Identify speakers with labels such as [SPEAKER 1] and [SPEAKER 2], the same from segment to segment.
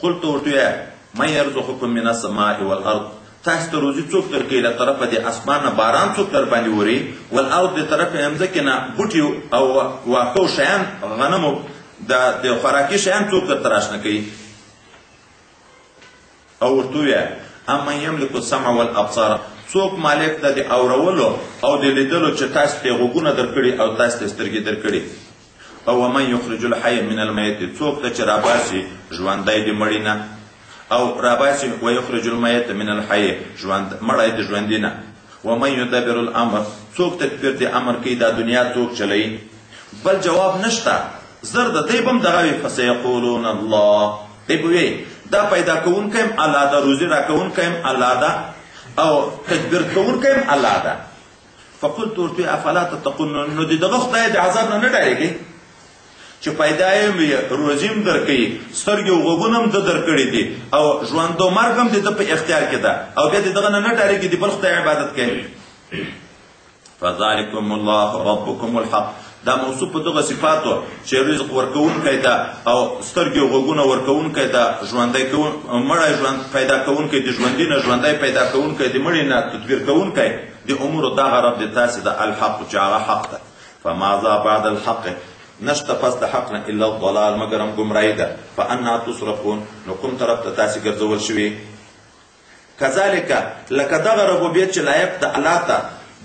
[SPEAKER 1] قلت ورته من يرزقكم من السماء والارض، تاسو ته روزي څوک درکوي له طرفه د اسمان نه باران څوک در باندې وري، والارض د طرفه مځکې نه بوټي او واښه شیان غنمو د خوراکي شیان څوک درته راشنه کوي. او ورته ووایه امن یملک السمع والابصار، څوک مالک ده د اورولو او د لیدلو چې تاسو ته غوږونه درکړي او تاسو ته سترګې درکړي. او ومن یخرج الحی من المیت، څوک ده چې راباسي ژوندی د مړي نه، او راباسي ویخرج المیت من الحی، مړی د ژوندي نه. ومن یدبر الامر، څوک تدبیر د امر کوي، دا دنیا څوک چلوي. بل جواب نشته. زر د دی بم دغه وي فسیقولون الله، دی به وایي دا پیدا کوونکی هم الله ده، روزي راکوونکی هم الله ده، او تدبیر کوونکی هم الله ده. فقلت ورته افلا تتقون، نو د دغه خدای د عذاب نه ډارېږئ چې پیدا یې روزي هم درکوي، سترګې او غوږونه هم ده درکړي دي، او ژوند او مرګ هم د ده په اختیار کې ده، او بیا د دغه نه ډارېږي د بل خدای عبادت کوي. فذلکم الله ربکم الحق، دا موصوف په دغه صفاتو چې رزق ورکوونکی ده او سترګې او غوږونه ورکوونکی ده، مړی ژوند پیدا کوونکی د ژوندي نه، ژوندی پیدا کوونکی د مړي نه، تدبیر کوونکی د امورو دغه رب د تاسې ده الحق چې هغه حق ده. فماذا بعد الحق، نشته پس د حق نه الا الضلال مګر هم ګمراهي ده. فانا تصرفون، نو کوم طرف ته تاسې ګرځول شوي. کذلک لکه دغه ربوبیت چې لایق ده الله ته،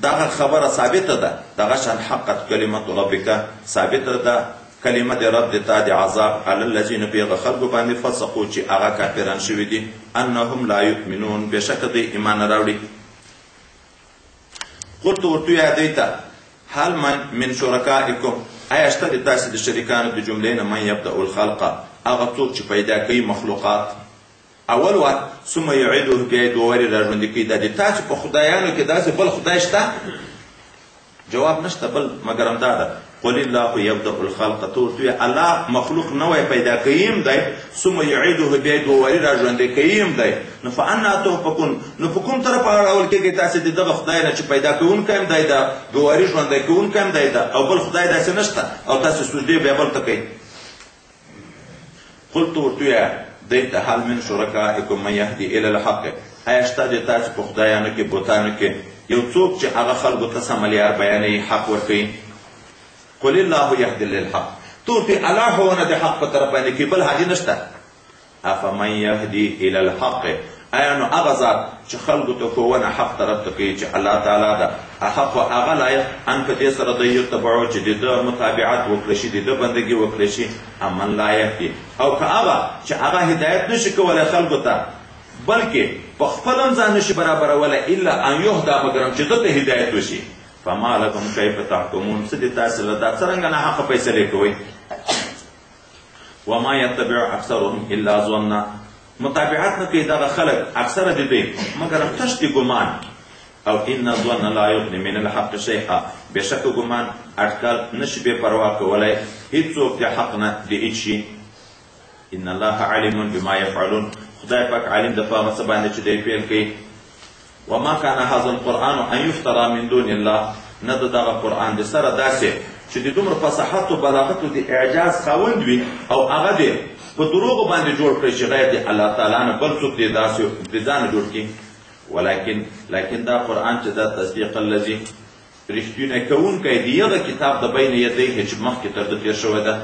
[SPEAKER 1] دغه خبره ثابته ده، دغه شان حقت کلمت ربک، ثابته ده کلمه د رب د تا د عذاب علی الذین په هغه خلکو باندې فسقو چې هغه کافران شوي دي، انهم لا یؤمنون، بېشکه دوی ایمان نه راوړي. قلت ورته وایه دوی ته هل من شرکائکم، آیا شته د تاسې د شریکانو د جملې نه من یبدأ الخلق، هغه څوک چې پیدا کوي مخلوقات اول وخت ثم یعیده، بیا یې دوه وارې راژوندي کوي. دا د تاسو په خدایانو کې داسې بل خدای شته؟ جواب نشته بل مګر همدا ده. قل الله یبدأ الخلق، ته ورته وایه الله مخلوق نوی پیدا کوي هم دی، ثم یعیده، بیا یې دوه وارې راژوندي کوي هم دی. نو فانا تؤفکون، نو په کوم طرف اړول کېږئ تاسې د دغه خدای نه چې پیدا کوونکی هم دی ده، دوه وارې ژوندی کوونکی هم دی ده، او بل خدای داسې نشته، او تاسې سجدې بیا بل ته کوئ. قلت ورته وایه دوی ته هل من شرکائکم من یهدي الی الحق، آیا شته د تاسې په خدایانو کې بوتانو کې یو څوک چې هغه خلکو ته سمه لار بیانوي، حق ورکوي؟ قل الله یهدي للحق، ته ورته الله ښوونه د حق په طرف باندې کوي، بل هادي نشته. افمن یهدي الی الحق، آیا نو هغه ذات چې خلکو ته ښوونه حق طرف ته کوي چې الله تعالی ده، حق هغه لایق ان په دې سره د یتبعو چې د ده متابعت وکړی شي، د ده بندګي وکړی شي، امن لا یهدي، او که هغه چې هغه هدایت نشي کولی خلکو ته، بلکې په خپل هم ځان نشي برابرولی الا ان یهدا، مګر هم چې ده ته هدایت وشي. فما لکم کیف تحکمون، څه دې تاسې له دا څرنګه ناحقه فیصلې کوئ. وما یتبع اکثرهم الا ظنا، متابعت نه کوي دغه خلک اکثره د دوی مګر تش د ګمان. او ان الظن لا یغني من الحق شیئا، بېشکه ګمان اټکل نشي بې پروا کولی هېڅوک د حق نه د هېڅ شي. ان الله علیم بما یفعلون، خدای پاک عالم د په هغه څه باندې چې دی فعل کوي. وما كان هذا القرآن ان يفترى من دون الله، نه د دغه قرآن د سره داسې چې د دومره فصاحت او بلاغت او د اعجاز خاوند وي او هغه دی په دروغو باندې جوړ کړی چې غیر د الله تعالی نه بل څوک دې داسې د ځانه جوړ کړي. لیکن دا قرآن چې دا تصدیق الذي، رښتینی کوونکی د هغه کتاب د بین یدیه چې مخکې تر ده تېر شوی ده،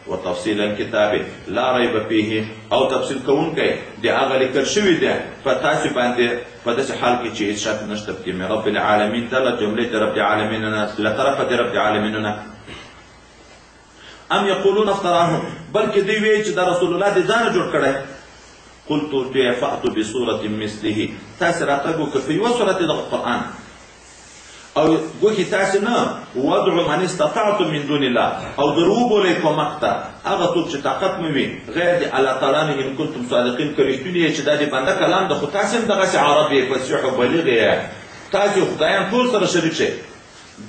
[SPEAKER 1] وتفصیل الکتاب لا ریب فیه، او تفصیل کوونکی د هغه لیکل شوي دی په تاسې باندې په داسې حال کې چې هېڅ شک نشته پکې. من رب العالمین، دا له جملې د رب العالمین نه، له طرفه د رب العالمین نه. ام یقولون افتراه، بلکې دوی وایي چې دا رسول الله د ځانه جوړ کړی. قلت ورته فأتوا بصورة مثله، تاسې راتګ وکړئ په یوه صورت د قرآن، او ګوښې تاسې نه وادعو من استطعتم من دون الله، او در وبولئ کومک ته هغه څوک چې طاقت مو وي غیر د الله تعالی نه، ان کنتم صادقین، که رښتوني یې چې دا د بنده کلام ده، خو تاسې هم دغسې عرب یې فصیح او بلیغ یې، تاسې خدایان ټول سره شریک شئ.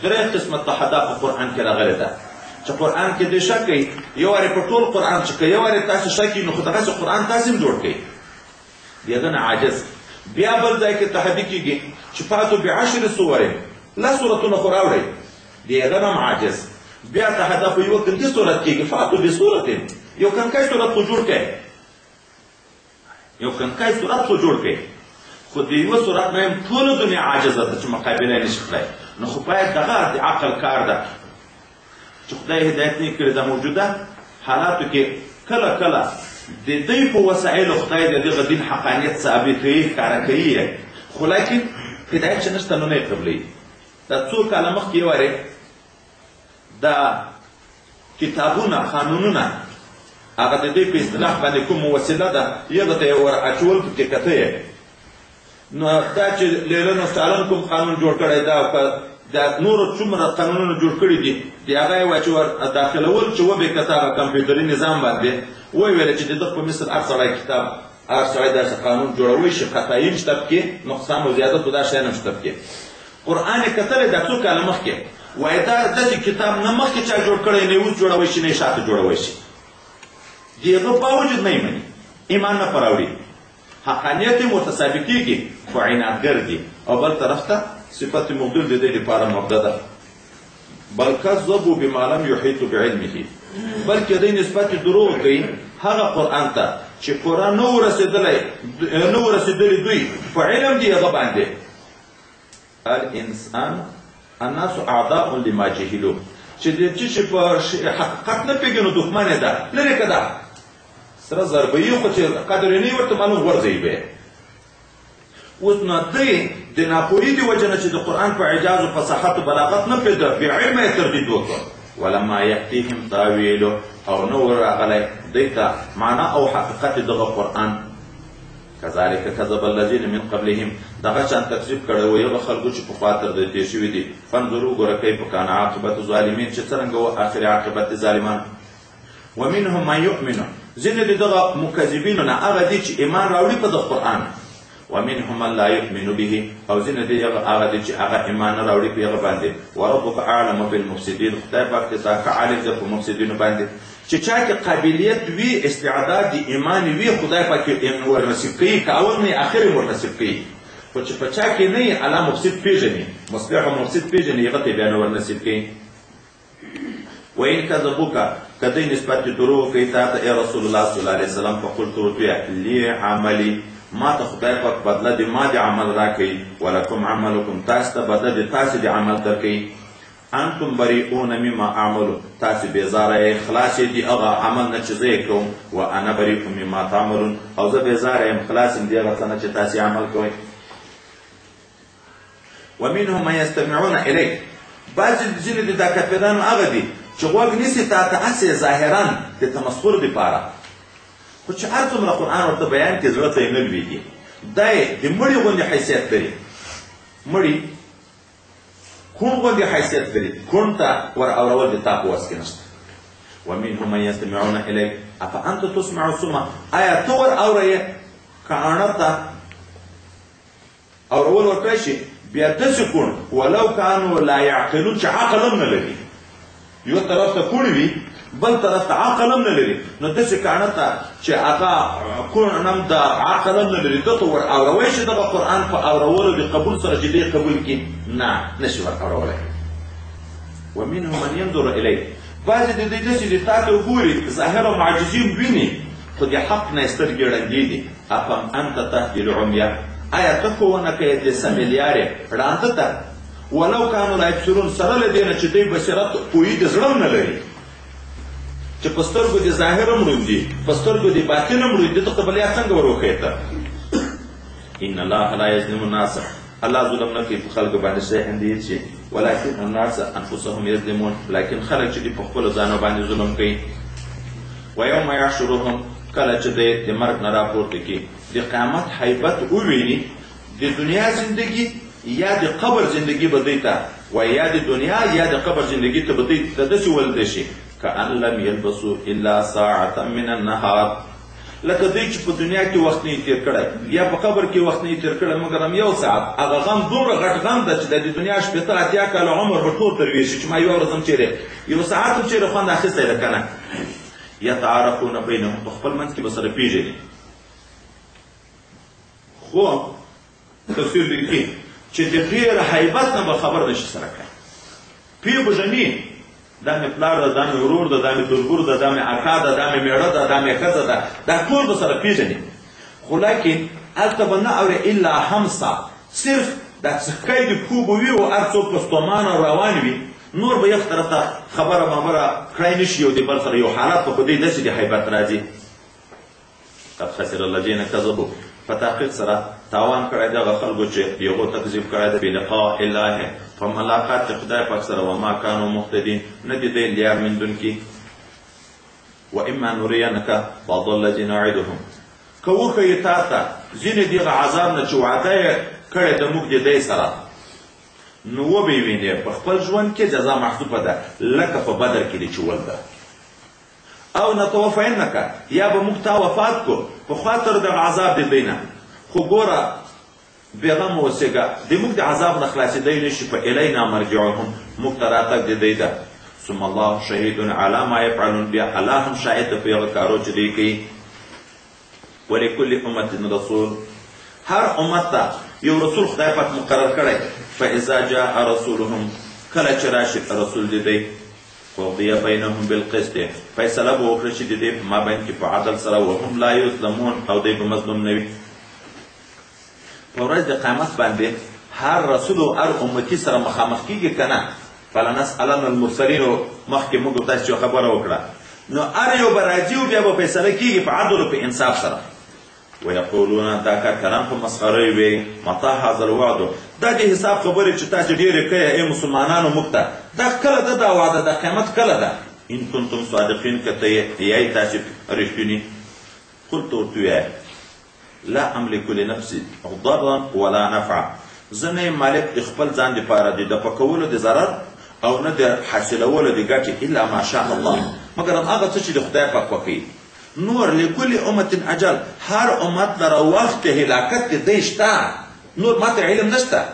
[SPEAKER 1] درې قسمه تحدا په قرآن کې راغلې ده چې قرآن کې دې شک کوي، یو وارې په ټول قرآن چې که یو وارې تاسې شک کوي، نو خو دغسې قرآن تاسې هم جوړ کړئ، د هغه نه عاجز. بیا بل ځای کې تحدي کېږي چې فاتو بعشر سورې، لا سورتونه خو راوړئ، د هغه نه هم عاجز. بیا تحدا په یوه کنکي صورت کېږي، فاتو بصورت، یو کنکی صورت خو جوړ کړئ. یو کنکای صورت خو جوړ کړئ، خو د یوه صورت نه هم ټوله دنیا عاجزه ده چې مقابله یې نشي کړی. نو خو باید دغه د عقل کار ده چې خدای هدایت نه کړي. د موجوده حالاتو کې کله کله د دوی په وسایلو خدای د دغه دین حقانیت ثابتوي، ښکاره کوي یې، خو لیکن هدایت چې نشته نو نه یې قبلوي. دا څو کاله مخکې وارې دا کتابونه قانونونه هغه د دوی په اصطلاح باندې کومه وسیله ده یغه ته یې ور اچول پکې کته یې. نو دا چې لیلن سالن کوم قانون جوړ کړی دا د نورو څومره قانونونه جوړ کړي دي د هغه یې چې ور داخلول چې وبې کته هغه کمپیوټري نظام باندې وایي ویل چې د ده په مثل هر سړی کتاب هر سړی داسې قانون جوړوي چې خطایي نشته پکې، نقصان او زیادت خو دا شی نشته پکې. قرآن یې کتلی دا څو کاله مخکې وایي دا داسې کتاب نه مخکې چا جوړ کړی نه اوس جوړوی شي نه یې شاته جوړوی شي. د هغه باوجود نه یې مني، ایمان نه پراوړي، حقانیت یې ورته ثابتېږي خو عنادګر دي. او بل طرف ته صفت مبدل د دې لپاره مبده ده، بل کذبوا بما لم یحیطوا بعلمه، بلکې دوی نسبت دروغ کوي هغه قرآن ته چې پوره نه و رسېدلی دوی په علم دي هغه باندې. الانسان الناس اعداء لما جهلوا، چې د څه شي په حقیقت نه پېژنو دښمن یې ده، لرې که ده سره ضربه یي خو چې قدر یې نه ورته معلوم غورځوي به یې. اوس نو دوی د ناپوهۍ د وجې نه چې د قرآن په اعجاز و فصاحت و بلاغت نه پوهېده، بېعلمه یې تردید وکړ. ولما یأتیهم تاویلو، او نه ور راغلی دوی ته معنا او حقیقت دغه قرآن. کذلک کذب الذین من قبلهم، دغه شان تکذیب کړی و یغه خلکو چې پخوا تر دوی تېر شوي دي. فانظروا ګوره کیف کان عاقبت الظالمین، چې څرنګه و آخري عاقبت د ظالمانو. ومنهم من یؤمن، ځینې د دغه مکذبینو نه هغه دي چې ایمان راوړي په دغه قرآن. ومنهم من لا يؤمن به، او ځینې دي هغه دي چې هغه ایمان نه راوړي په هغه باندې. وربک اعلم بالمفسدین، خدای پاک دې تا که عالم دی په مفسدینو باندې. چې چا کې قابلیت وي، استعداد د ایمان وي، خدای پاک یې ورنصیب کوي، که اول نه یې اخر یې ورنصیب کوي. خو چې په چا کې نه یې الله مفسد پېژني، مصلح او مفسد پېژني، هغه ته بیا نه ورنصیب کوي. وإن کذبوک، که دوی نسبت دروغ کوي تا ته ای رسول الله صلی الله علیه وسلم، فقلت ورته ووایه لی عملي، ما ته خدای پاک بدله د ما د عمل راکوي، ولکم عملکم، تاسو ته بدله د تاسې د عمل درکوي. انتم بریئون مما اعملو، تاسې بېزاره یې، خلاص یې د هغه عمل نه چې زه یې کوم. وانا بریئ مما تعملون، او زه بېزاره یم، خلاص یم د هغه څه نه چې تاسې عمل کوئ. ومنهم من یستمعون الیک، بعضې ځینې د دا کافران هغه دي چې غوږ نیسي تا ته هسې ظاهرا د تمسخر دپاره، خو چې هر څومره قرآن ورته بیان کړي زړه ته یې نه لوېږي. دا یې د مړي غوندې حیثیت لري، مړي کوڼ غوندې حیثیت لري، کوڼ ته ور اورول د تا په وس کې نشته. ومنهم من یستمعون الیک افانت تسمع الصم، آیا ته ور اورئ کاڼه ته اورول ورکړی شي؟ بیا داسې کوڼ ولو کانو لا یعقلون، چې عقل هم نه لري، یو طرف ته کوڼ وي بل طرف ته عقل هم نه لري، نو داسې کاڼه ته چې هغه کوڼ هم د عقل هم نه لري، ده ته ور اوروی شي دغه قرآن په اورولو د قبول سره چې دی قبول کړي؟ نه، نشي ور اورولی. ومنهم من ينظر الیک، بعضې د دوی داسې دي تا ته وګوري، ظاهر او معجزې ویني، خو د حق نه یې سترګې ړندې دي. افم انت تهدي العمیا، آیا ته ښوونه کوې د سمې لارې ړانده ته؟ ولو کانو لا یبصرون، سره له دې نه چې دوی بصیرت پوهي د زړه هم نه لري، چې په سترګو د ظاهر هم ړوند دي، په سترګو د باطن هم ړوند دي، ته ته بل یا څنګه ور وښیې ته؟ ان الله لا یظلم الناس، الله ظلم نه کوي په خلکو باندې شیئا د هېڅ شي، ولکن الناس انفسهم یظلمون، لیکن خلک چې دي په خپلو ځانو باندې ظلم کوي. ویوم یحشرهم، کله چې دی د مرګ نه راپورته کړي، د قیامت حیبت وویني، د دنیا زندگی یا د قبر زندگی به دوی ته وایي، یا د دنیا یا د قبر زندگی ته به دوی ته داسې ولده شي کأن لم یلبسوا الا ساعة من النهار، لکه دوی چې په دنیا کې وخت نه یې تېر کړی یا په قبر کې وخت نه یې تېر کړی مګر هم یو ساعت. هغه غم دومره غټ غم ده چې د دنیا 80-80 کاله عمر به ټول تېر ویشي، چې ما یوه ورځ هم چېرې یو ساعت هم چېرې خوند اخیستی ده که نه. یتعارفون بینهم، په خپل منځ کې به سره پېژني. خو تفسیر لیکي چې د ډېر حیبت نه به خبر نشي سره کوي، پیژني دا مې پلار ده، دا مې ورور ده، دا مې تربور ده، دا مې اکا ده، دا مې مېړه ده، دا مې ښځه ده، دا ټول به سره پېژني. خو لیکن هلته به نه اورې الا همسا صرف دا څښکۍ د پښو به وي او هر څوک په ستومانه روان وي نور به یخ طرف ته خبره مبره کړی نه شي یو د بل سره یو حالت به په دې داسې د حیبت راځي قد خسر الذین کذبوا په تحقیق سره تاوان کړی دغه خلکو چې یغو تکذیب کړی ده بلقاء الله په ملاقات د خدای پاک سره وما کانوا مهتدین نه دي دی لیار موندونکي واما نرینک بعض الذی نعدهم که وښیو تا ته ځینې دغه عذاب نه چې وعده یې کړې ده موږ د دی سره نو وبې وینې په خپل ژوند کې جزا محذوفه ده لکه په بدر کې دې چې ولده او نتوفینک یا به موږ تا وفات کو په خاطر دغه عذاب د دی نه خو ګوره بېغمه اوسېږه د موږ د عذاب نه خلاصېدی نه شي په الینا مرجعهم موږ ته راتګ د دی ده ثم الله شهید علی ما یفعلون بیا الله هم شاهد ده په هغه کارو چې دی کوي ولکل امة رسول هر امت ته یو رسول خدای پاک مقرر کړی فاذا جاء رسولهم کله چې راشي رسول د دی قضی بینهم بالقسط فیصله به وکړه چې د دې په مابین کې په عدل سره وهم لا یظلمون او دوی به مظلوم نه وي په ورځ د قیامت باندې هر رسول او هر امتي سره مخامخ کېږي که نه فلنسألن المرسلین مخکې موږ تاسو یو خبره وکړه نو هر یو به راځي او بیا به فیصله کېږي په عدل او په انصاف سره ویقولون دا کارکران په مسخرې وي متى هذا الوعد دا د حساب خبرې چې تاسو ډېرې کوئ ای مسلمانانو موږ ته دا کله ده دا وعده د قیامت کله ده ان کنتم صادقین که ته یې تاسو رښتوني قلت ورته ووایه لا املک لنفسي ضرا ولا نفعا زه نه یم مالک د خپل ځان دپاره د دفع کولو د ضرر او نه د حاصلولو د ګټې الا ما شاء الله مګر هغه څه چې د خدای پاک خوښوي نور لكل امة اجل هر امت لره وخت هلاکت دی شته نور ماته علم نشته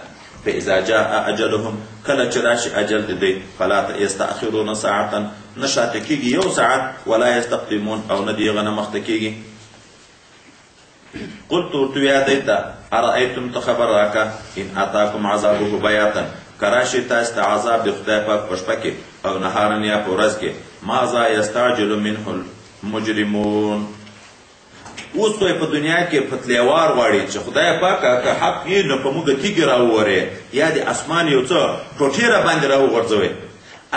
[SPEAKER 1] فاذا جاء اجلهم کله چې راشي اجل دی فلا یستأخرون ساعة نه شاته کېږي یو ساعت ولا یستقدمون او نه د هغه نه مخته کېږي قلت ورته ووایه دی ته ارأیتم ته خبر راکه ان اتاکم عذابه بیاتا که راشي تاسو ته عذاب د خدای پاک په شپه کې او نهارا یا په ورځ کې ماذا یستعجل منه مجرمون اوس خو په دنیا کې پتلیوار غواړي چې خدای پاکه که حق یې نو په موږ تیږې راوورې یا د اسمان یو څه ټوټې را باندې راوغورځوئ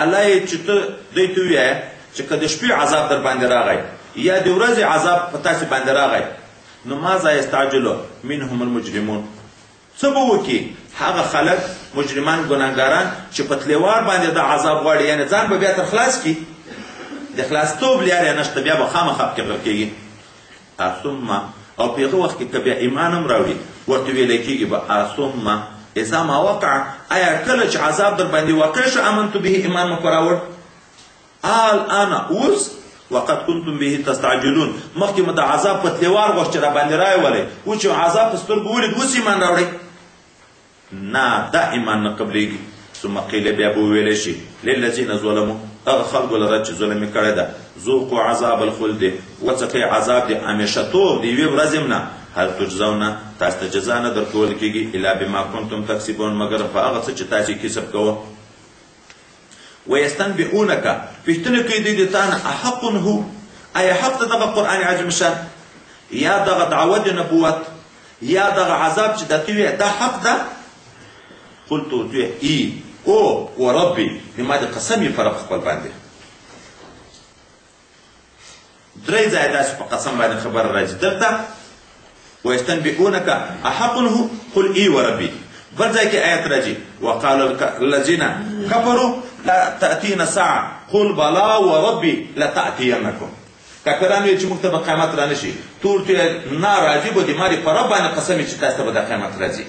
[SPEAKER 1] الله یې چې ته دوی ته ووایه چې که د شپې عذاب در باندې راغی یا د ورځې عذاب په تاسې باندې راغی نو ماذا یستعجلو منهم المجرمون څه به وکړي هغه خلک مجرمان ګناهګاران چې پتلیوار باندې د عذاب غواړي یعنې ځان به بیا تر خلاص کړي د خلاصتوب لار یې نشته بیا به خامخا پکې غرق کېږي ثم او په هغه وخت کې که بیا ایمان هم راوړي ورته ویلی کېږي به ثم اذا ما وقع آیا کله چې عذاب در باندې واقع شو امنتو به ایمان مو په راوړ الآن اوس وقد کنتم به تستعجلون مخکې مو د عذاب پتلیوار غوښت چې را باندې رایولی اوس چې عذاب په سترګو ولید اوس ایمان راوړئ نه دا ایمان نه قبلیږي ثم قیل بیا به وویلی شي للذین ظلموا هغه خلکو لره چې ظلم یې کړی ده ذوقوا عذاب الخلد وڅکئ عذاب د همیشهتوب د یوې ورځې نه هل تجزونه تاسو ته جزا نه درکول کېږي الا بما کنتم تکسبون مګر په هغه څه چې تاسو یې کسب کوه ویستنبئونک پوښتنه کوي دوی د تا نه احق هو آیا حق ته دغه قرآن عظیم شان یا دغه دعوت نبوت یا دغه عذاب چې درته ویې دا حق ده قلت ورته ای او وربي لما د قسم یې فرق خپل باندې درې ځایه داسې په قسم باندې خبره راځي دلته ویستنبئونک احق هو قل ای وربي بل ځای کې آیت راځي وقال الذین کفروا لا تأتینا ساعة قل بلا وربي لتأتینکم کافران وایي چې موږ ته به قیامت را نشي تو ورته نه راځي به د ما د په رب باندې قسم چې تاسو ته به د قیامت راځي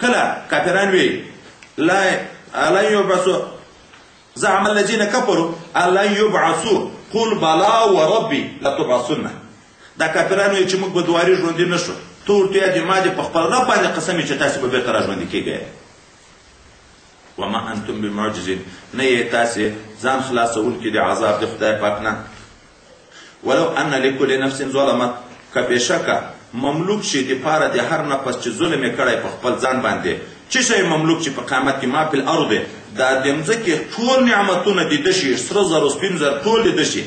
[SPEAKER 1] کله کافران وایي لن يبعثوا زعم الذين كفروا لن يبعثوا قل بلا وربي لتبعثن دا کافران وایي چې موږ به دواري ژوندي نه شو تو ورته وایه د ما د په خپل رب باندې قسم چې تاسو به بېرته را ژوندي کېږئ وما انتم بمعجزین نه یې تاسې ځان خلاصونکي د عذاب د خدای پاک نه ولو ان لکل نفس ظلمت که بېشکه مملوک شي دپاره د هر نفس چې ظلم یې کړی په خپل ځان باندې څه شی مملوک چې په قیامت کې ما فی الارض دا د مځکې ټول نعمتونه د ده شي سره زر او سپین زر ټول د ده شي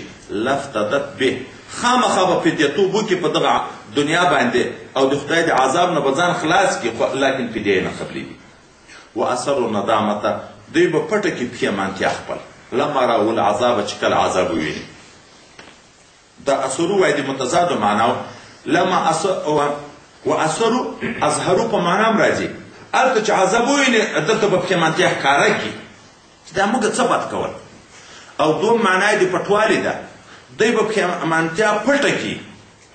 [SPEAKER 1] لافتدت به خامخا به فدیتوب وکړي په دغه دنیا باندې او د خدای د عذاب نه به ځان خلاص کړي، لیکن فدیه یې نه قبلېږي. واثروا ندامته، دوی به پټه کړي پښیمانتیا خپل لما راو العذاب، چې کله عذاب وویني. دا اثرو وایي د متضادو معناو. لما واثروا اظهرو په معنا هم راځي. هلته چې عذاب وویني دلته به پښیمانتیا ښکاره کړي چې دا موږ څه بد کول. او دوم معنا یې د پټوالي ده، دوی به پښیمانتیا پټه کړي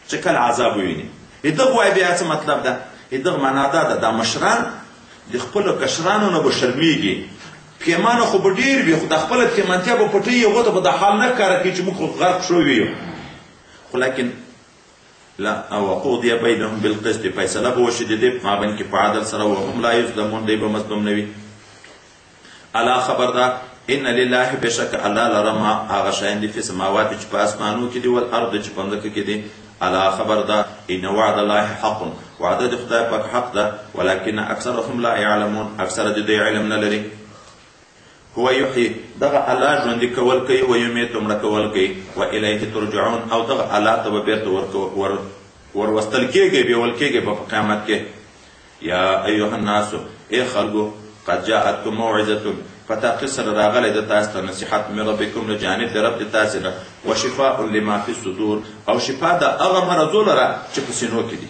[SPEAKER 1] چې کله عذاب وویني. د دغه وایي بیا څه مطلب ده؟ د دغه معنا دا ده دا مشران د خپلو کشرانو نه به شرمېږي. پښیمانه خو به ډېر وي، خو د خپله پښیمانتیا به پټوي، هغو ته به دا حال نه ښکاره کوي چې موږ خو غرق شوي یو. خو لیکن وقضي بینهم بالقسط، فیصله به وشي د دې په مابین کې په عدل سره، وهم لا یظلمون، دوی به مظلوم نه وي. الا خبردار ان لله، بشک الله لره ما هغه شیان دي فی سماوات چې په اسمانو کې دي، والارض چې په ځمکه کې دي. الا خبردار ان وعد الله حق، وعده د خدای پاک حق ده، ولکن اکثرهم لا یعلمون، اکثر د دې علم نه لري. هو یحیی، دغه الله ژوندي کول کوي، و یمیت، مړه کول کوي، و الیه ترجعون، او دغه الله ته به بیرته وروستل کېږي، بیول کېږي به په قیامت کې. یا ایها الناس، ای خلکو، قد جاءتکم موعظة، فتحقیق سره راغلی د تاسو ته نصیحت من ربکم له جانب د رب د تاسو نه، وشفاء لما فی الصدور، او شفا د هغه مرضو لره چې په سینو کې دي.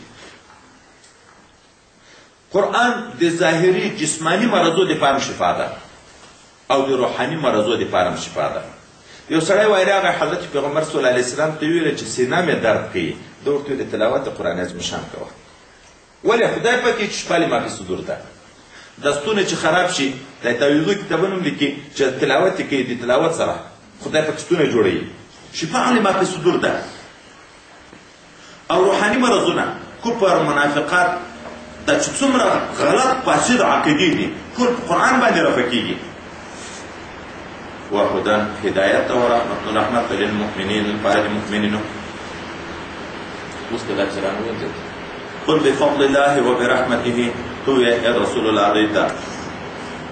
[SPEAKER 1] قرآن د ظاهري جسماني مرضو دپاره شفا ده، او د روحاني مرضو دپاره هم شفا ده. یو سړی وایي راغی حضرت پیغمبر صلی الله علیه وسلم ته ویله چې سینه مې درد کوي، ده ورته ویل تلاوت قرآن عظیم شان کوه. ولې؟ خدای پاک یې چې شفا لما فی الصدور ده. دستونه چې خراب شي د تعویضو کتابونه هم لیکي چې تلاوت یې کوي، د تلاوت سره خدای پاک ستونه جوړوي. شفا لما فی الصدور ده. او روحاني مرضونه، کفر، منافقات، دا چې څومره غلط فاسد عقیدې دي ټول په قرآن باندې رفع کېږي. وهدى هدایت او رحمت للمؤمنین، لپاره د مؤمنینو. اوس دا چې رانوځي قل بفضل الله وبرحمته، تو یا رسول الله دیتا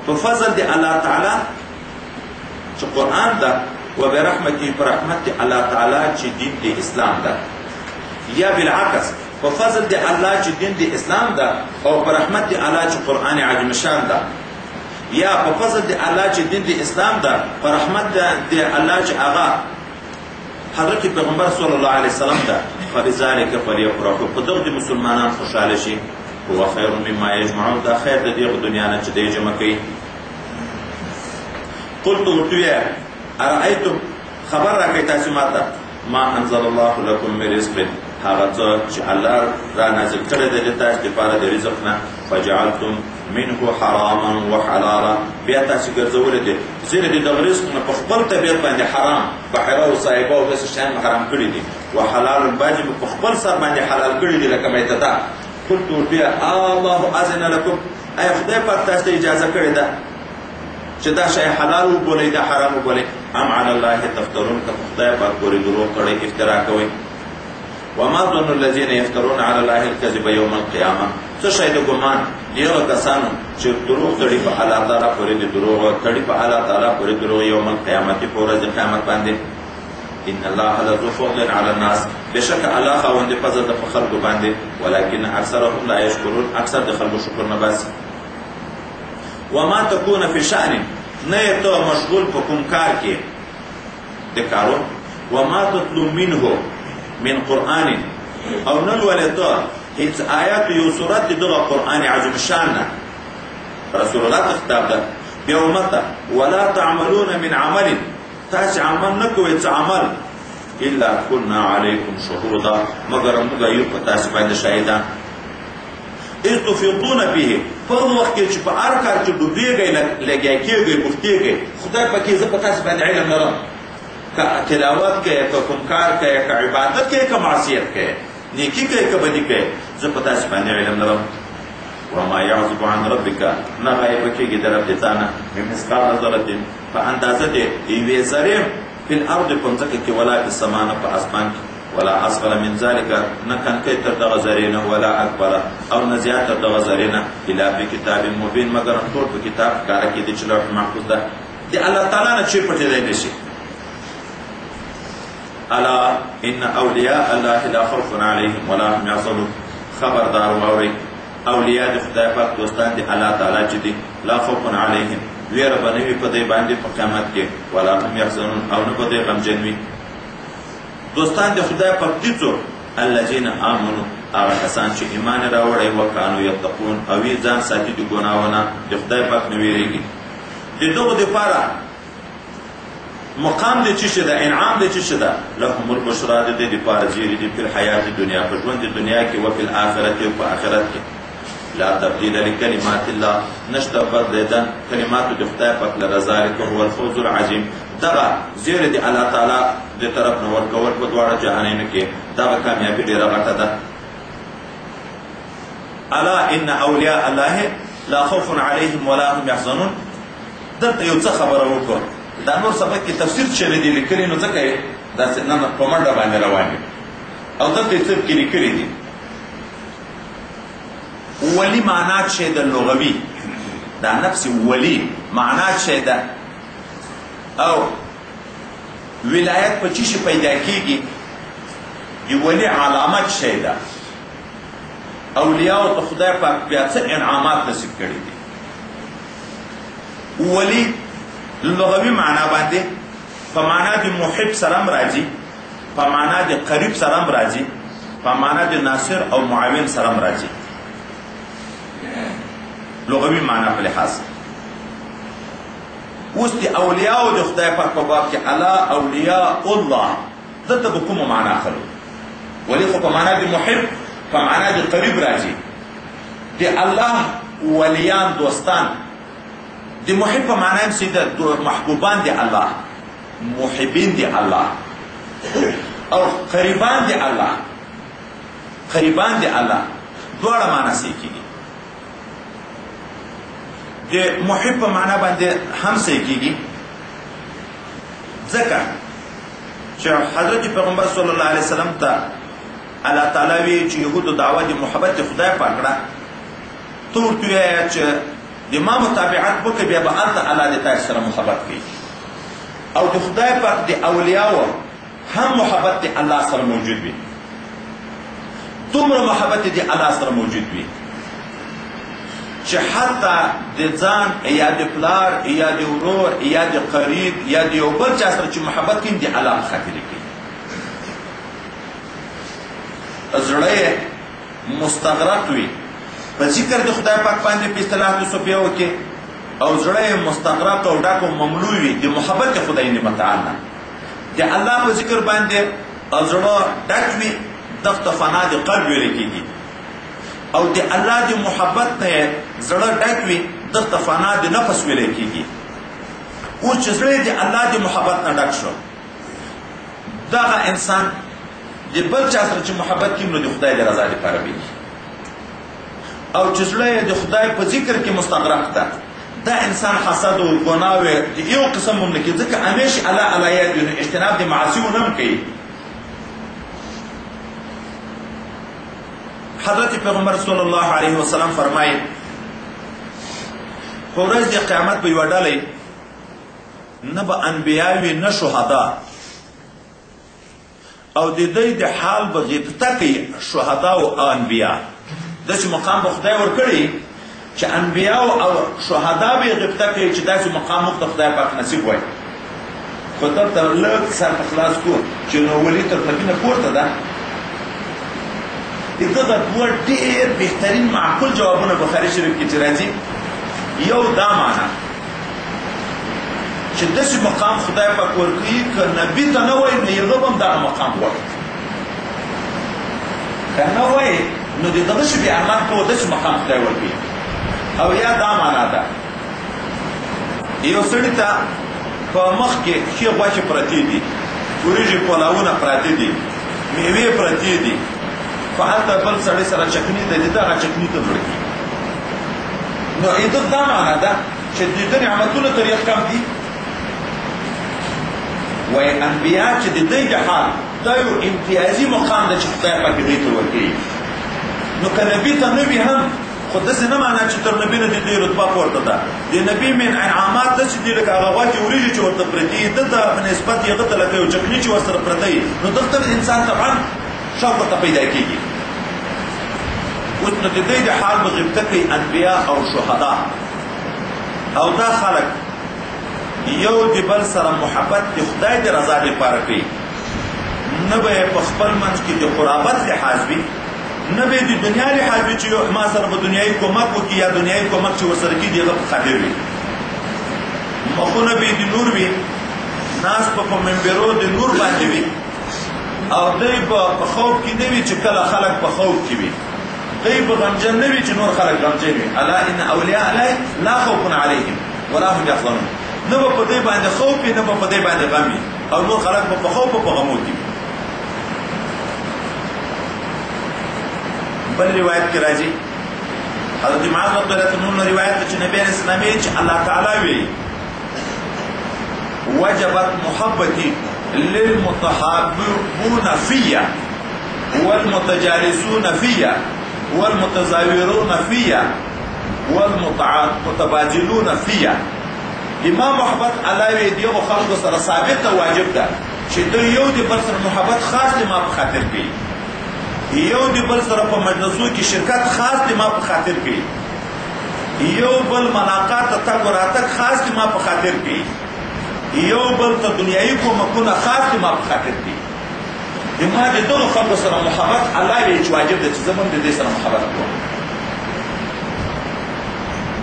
[SPEAKER 1] په فضل دی الله تعالی چې قرآن ده، وبرحمته پر رحمت الله تعالی چې دین دی اسلام ده. یا بالعکس په فضل دی الله چې دین دی اسلام ده، او پر رحمت دی الله چې قرآن عظیم شان ده. یا په فضل دی الله چې دین دی اسلام ده، پر رحمت دی الله چې هغه حضرت پیغمبر صلی الله علیه وسلم ده. فبذلک فلیفرحوا، په دغه د مسلمانان خوشحاله شي. هو خیر مما یجمعون، دا خیر د دې دنیا نه چې دی جمع کوي. قلت ورته ویه ارأیتم، خبر راکړئ تاسو ماته، ما انزل الله لکم من رزق، هغه څه چې الله را نازل کړی دی د تاسو دپاره د رزق نه، فجعلتم منه حراما وحلالا، بیا تاسو ګرځولی دی ځینې د دغه رزق نه په خپل طبیعت باندې حرام، بحیره او صایبه او داسې شیان حرام کړي دي، وحلال بعضې په خپل سر باندې حلال کړي دي لکه میتته. قلت ورته الله اذن لکم، ایا خدای پاک تاسو ته اجازه کړې ده چې دا شی حلال وبولئ دا حرام وبولئ؟ ام علی الله تفترون، که خدای پاک پورې دروغ کړئ، افترا کوئ. وما ظن الذین یفترون علی الله الکذب یوم القیامه، څه شی د ګمان دغه کسانو چې دروغ تړي په الله تعالی پورې د دروغ تړي په الله تعالی پورې دروغ یوم القیامت، په ورځ د قیامت باندې. ان الله لذو فضل على الناس، بشک الله خاوند فضل د خلکو باندې، ولكن اکثرهم لا یشکرون، اکثر د خلکو شکر نه باسي. وما تكون في شأن، نه ته مشغول په کوم کار کې د کارو، وما تطلو منه من قرآن، او نه لولې ته هیڅ آیات یو سورت دغه قرآن عظیم شان نه، رسول الله ته خطاب ده. بیا امته ولا تعملون من عمل، تاسو عمل نه کوئ څه عمل، الا كنا علیکم شهودا، مگر موږ یو په تاسو باندې شاهدان. اذ تفیضون فیه، په وخت کې چې په هر کار کې ډوبېږئ، لګیا کېږئ، بوختېږئ، خدای پاکې زه په تاسو باندې علم لرم، که تلاوت کوئ، که کوم کار کوئ، که عبادت کوئ، که معصیت کوئ، نیکي کوئ که بدي کوئ، زه په تاسو باندې علم لرم. وما يعزب عن ربك، نه غایب کېږي د رب د تا نه، من مثقال ذرة، په اندازه د یوې ذرې فی الارض، په ځمکه کې، ولا فی السماء، نه په اسمان کې، ولا اسفل من ذلك، نه کنکۍ تر دغه ذرې نه، ولا اکبر، او نه زیات تر دغه ذرې نه، الا فی کتاب مبین، مګر ټول په کتاب ښکاره کې دي چې لوح محفوظ ده. د الله تعالی نه چې پټېدی نه شي. الا ان اولیاء الله لا خوف علیهم ولا هم یحزنون. خبردار واورئ اولیاء د خدای پاک دوستان دي الله تعالی چې دي لا خوف علیهم ویره به نه وي په دې باندې په قیامت کې ولا هم یحزنون او نه به دوی غمجن وي. دوستان د خدای پاک دي څوک؟ الذین آمنوا هغه کسان چې ایمان راوړی وکانو یتقون او یې ځان ساتي د ګناهونو د خدای پاک نه ویریږي. د دغو دپاره مقام د څه شي ده؟ انعام د څه شي ده؟ لهم البشرا د دې دپاره زیری دي په الحیات دنیا په ژوند د دنیا کې وفي الآخرت او په آخرت کې. لا تبدیل لکلمات الله نشته بدلیدن کلماتو د خدای پاک لره ذلک هو الفوز العظیم. دغه زیری د الله تعالی د طرف نه ورکول په دواړه جهانونو کې دغه کامیابي ډېره غټه ده. الا ان اولیاء الله لا خوف علیهم ولا هم یحزنون. دلته یو څه خبره وکړو، دا نور سبق کې تفسیر چلی دی لیکلی، نو ځکه یې داسې نه په منډه باندې روان دي او دلته یې څه کې لیکلي دي. ولی معنات شی ده لغوي، دا نفس ولی معنات شی ده او ولایت په چی شي پیدا کیږي؟ دی ولی علامت شی ده. اولیاء ته خدای پاک بیا څه انعامات نصیب کړي دي. ولی لغوي معنا باندې په معنا د محب سره هم راځي، په معنا د قریب سره هم راځي، په معنا د ناصر او معاون سره هم راځي. لغوي معنا په لحاظ اوس د اولیاء د خدای پاک په باب کې الا اولیاء الله دلته به کومه معنا اخلو؟ ولی خو په معنا د محب په معنا د قریب راځي. د الله ولیان دوستان، د محب په معنا هم سیده محبوبان دی الله، محبین دی الله، او قریبان دی الله. قریبان دی الله دواړه معنا صحیح کیږي. د محب په معنا باندې هم صحیح کیږي ځکه چې حضرت پیغمبر صلی الله علیه وسلم ته الله تعالی وی چې یهودو دعوه د محبت خدای پاک کړه، ته ورته وایې چې د ما متابعت وکړه بیا به هلته الله د تاسو سره محبت کوي. او د خدای پاک د اولیاو هم محبت د الله سره موجود وي، دومره محبت د الله سره موجود وي چې حتی د ځان یا د پلار یا د ورور یا د قریب یا د یو بل چا سره چې محبت کوي د الله په خاطر کوي. زړه یې مستغرق وي په ذکر د خدای پاک باندې په اصطلاح د صوفیاو کې، او زړه یې مستغرق او ډک او مملو وي د محبت خدای متعال نه. د الله په ذکر باندې زړه ډک وي دغه فنا د قلب ویل کېږي، او د الله د محبت نه زړه ډک وي دغه فنا د نفس ویل کېږي. او چې زړه د الله د محبت نه ډک شو، دغه انسان د بل چا سره چې محبت کوي نو د خدای د رضا لپاره وي. او چې زړه د خدای په ذکر کې مستغرق ده، دا انسان حسد او ګناه د یو قسم هم نه کوي، ځکه همیشه الله علیات اجتناب د معاصیو نه کوي. حضرت پیغمبر صلی الله علیه وسلم فرمایي په ورځ د قیامت به یوه ډله نه به انبیا وي نه شهدا، او د دوی د حال به غبطه کوي شهدا او انبیا. داسې مقام به خدای ورکړي چې انبیا او شهدا به غبطه کوي چې داسې مقام موږ ته خدای پاک نصیب وای. خو دلته لږ سر په خلاص کړو چې نو ولي تر نبي نه پورته ده. دغه دوه ډېر بهترین معقول جوابونه بخاري شریف کې چې راځي. یو دا معنا چې داسې مقام خدای پاک ورکوي که نبي ته نه وایي نو هغه به هم دغه مقام وایي، که نه وایي نو د دغه شي بې عمل کوو داسې مقام خدای ورکوي. او یا دا معنا ده یو سړي ته په مخ کې ښې غوښې پرتې دي، وریژې پلاونه پراته دي، میوې پرتې دي، خو هلته بل سړی سره چکني ده، د دغه چکني ته زړه کېږي. نو ایدو دا معنا ده چې د ده نعمتونه تر یو کم دي. وایي انبیا چې د دوی د حال دا یو امتیازي مقام ده چې خدای پاک دوی ته ورکوي. نو که نبي ته نه وي هم خو داسې نه معنا چې تر نبي نه د دې رتبه پورته ده د نبي من انعامات داسې دي لکه هغه غوښې وریجې چې ورته پرتې دي ده ته په نسبت هغه ته لکه یو چکني چې ورسره پرته وي نو دلته انسان طبعا شوق ورته پیدا کېږي. اوس نو د دوی د حال غیبته کوي انبیا او شهدا او دا خلک یو د بل سره محبت د خدای د رضا لپاره کوي، نه به یې په خپل منځ کې د قرابت لحاظ وي، نه به د دنیا لحاظ وي چې ما سره به دنیایي کومک وکړي یا دنیایي کومک چې ورسره کېږي هغه په خاطر وي. مخونه به د نور وي، ناست به په منبرو د نور باندې وي او دوی به په خوب کې نه وي چې کله خلک په خوب کې وي، دوی به غمجن نه وي چې نور خلک غمجن وي. الا ان اولیاء الله لا خوف علیهم ولا هم یحزنون. نه به په دې باندې خوف وي، نه به په دې باندې غم وي او نور خلک به په خوف او په غمو کې وي. بل روایت کې راځي حضرت معاذ رضی الله عنه روایت چې نبی علیہ السلام چې الله تعالی وی وجبت محبتي للمتحابون فيا والمتجالسون فيا والمتزاورون فيا والمتبادلون فيا. امام محبت علاوه دیو خلق سره ثابت واجب ده چې دوی یو د بل سره محبت خاص ما په خاطر کوي، یو د بل سره په مجلسو کې شرکت خاص ما په خاطر کوي، یو بل ملاقات تګ وراتګ خاص ما په خاطر کوي، یو بل ته دنیایي کومکونه خاص ما په خاطر کوي. ما د دغو خلکو سره محبت الله وی چې واجب ده چې زه هم د دې سره محبت کوم.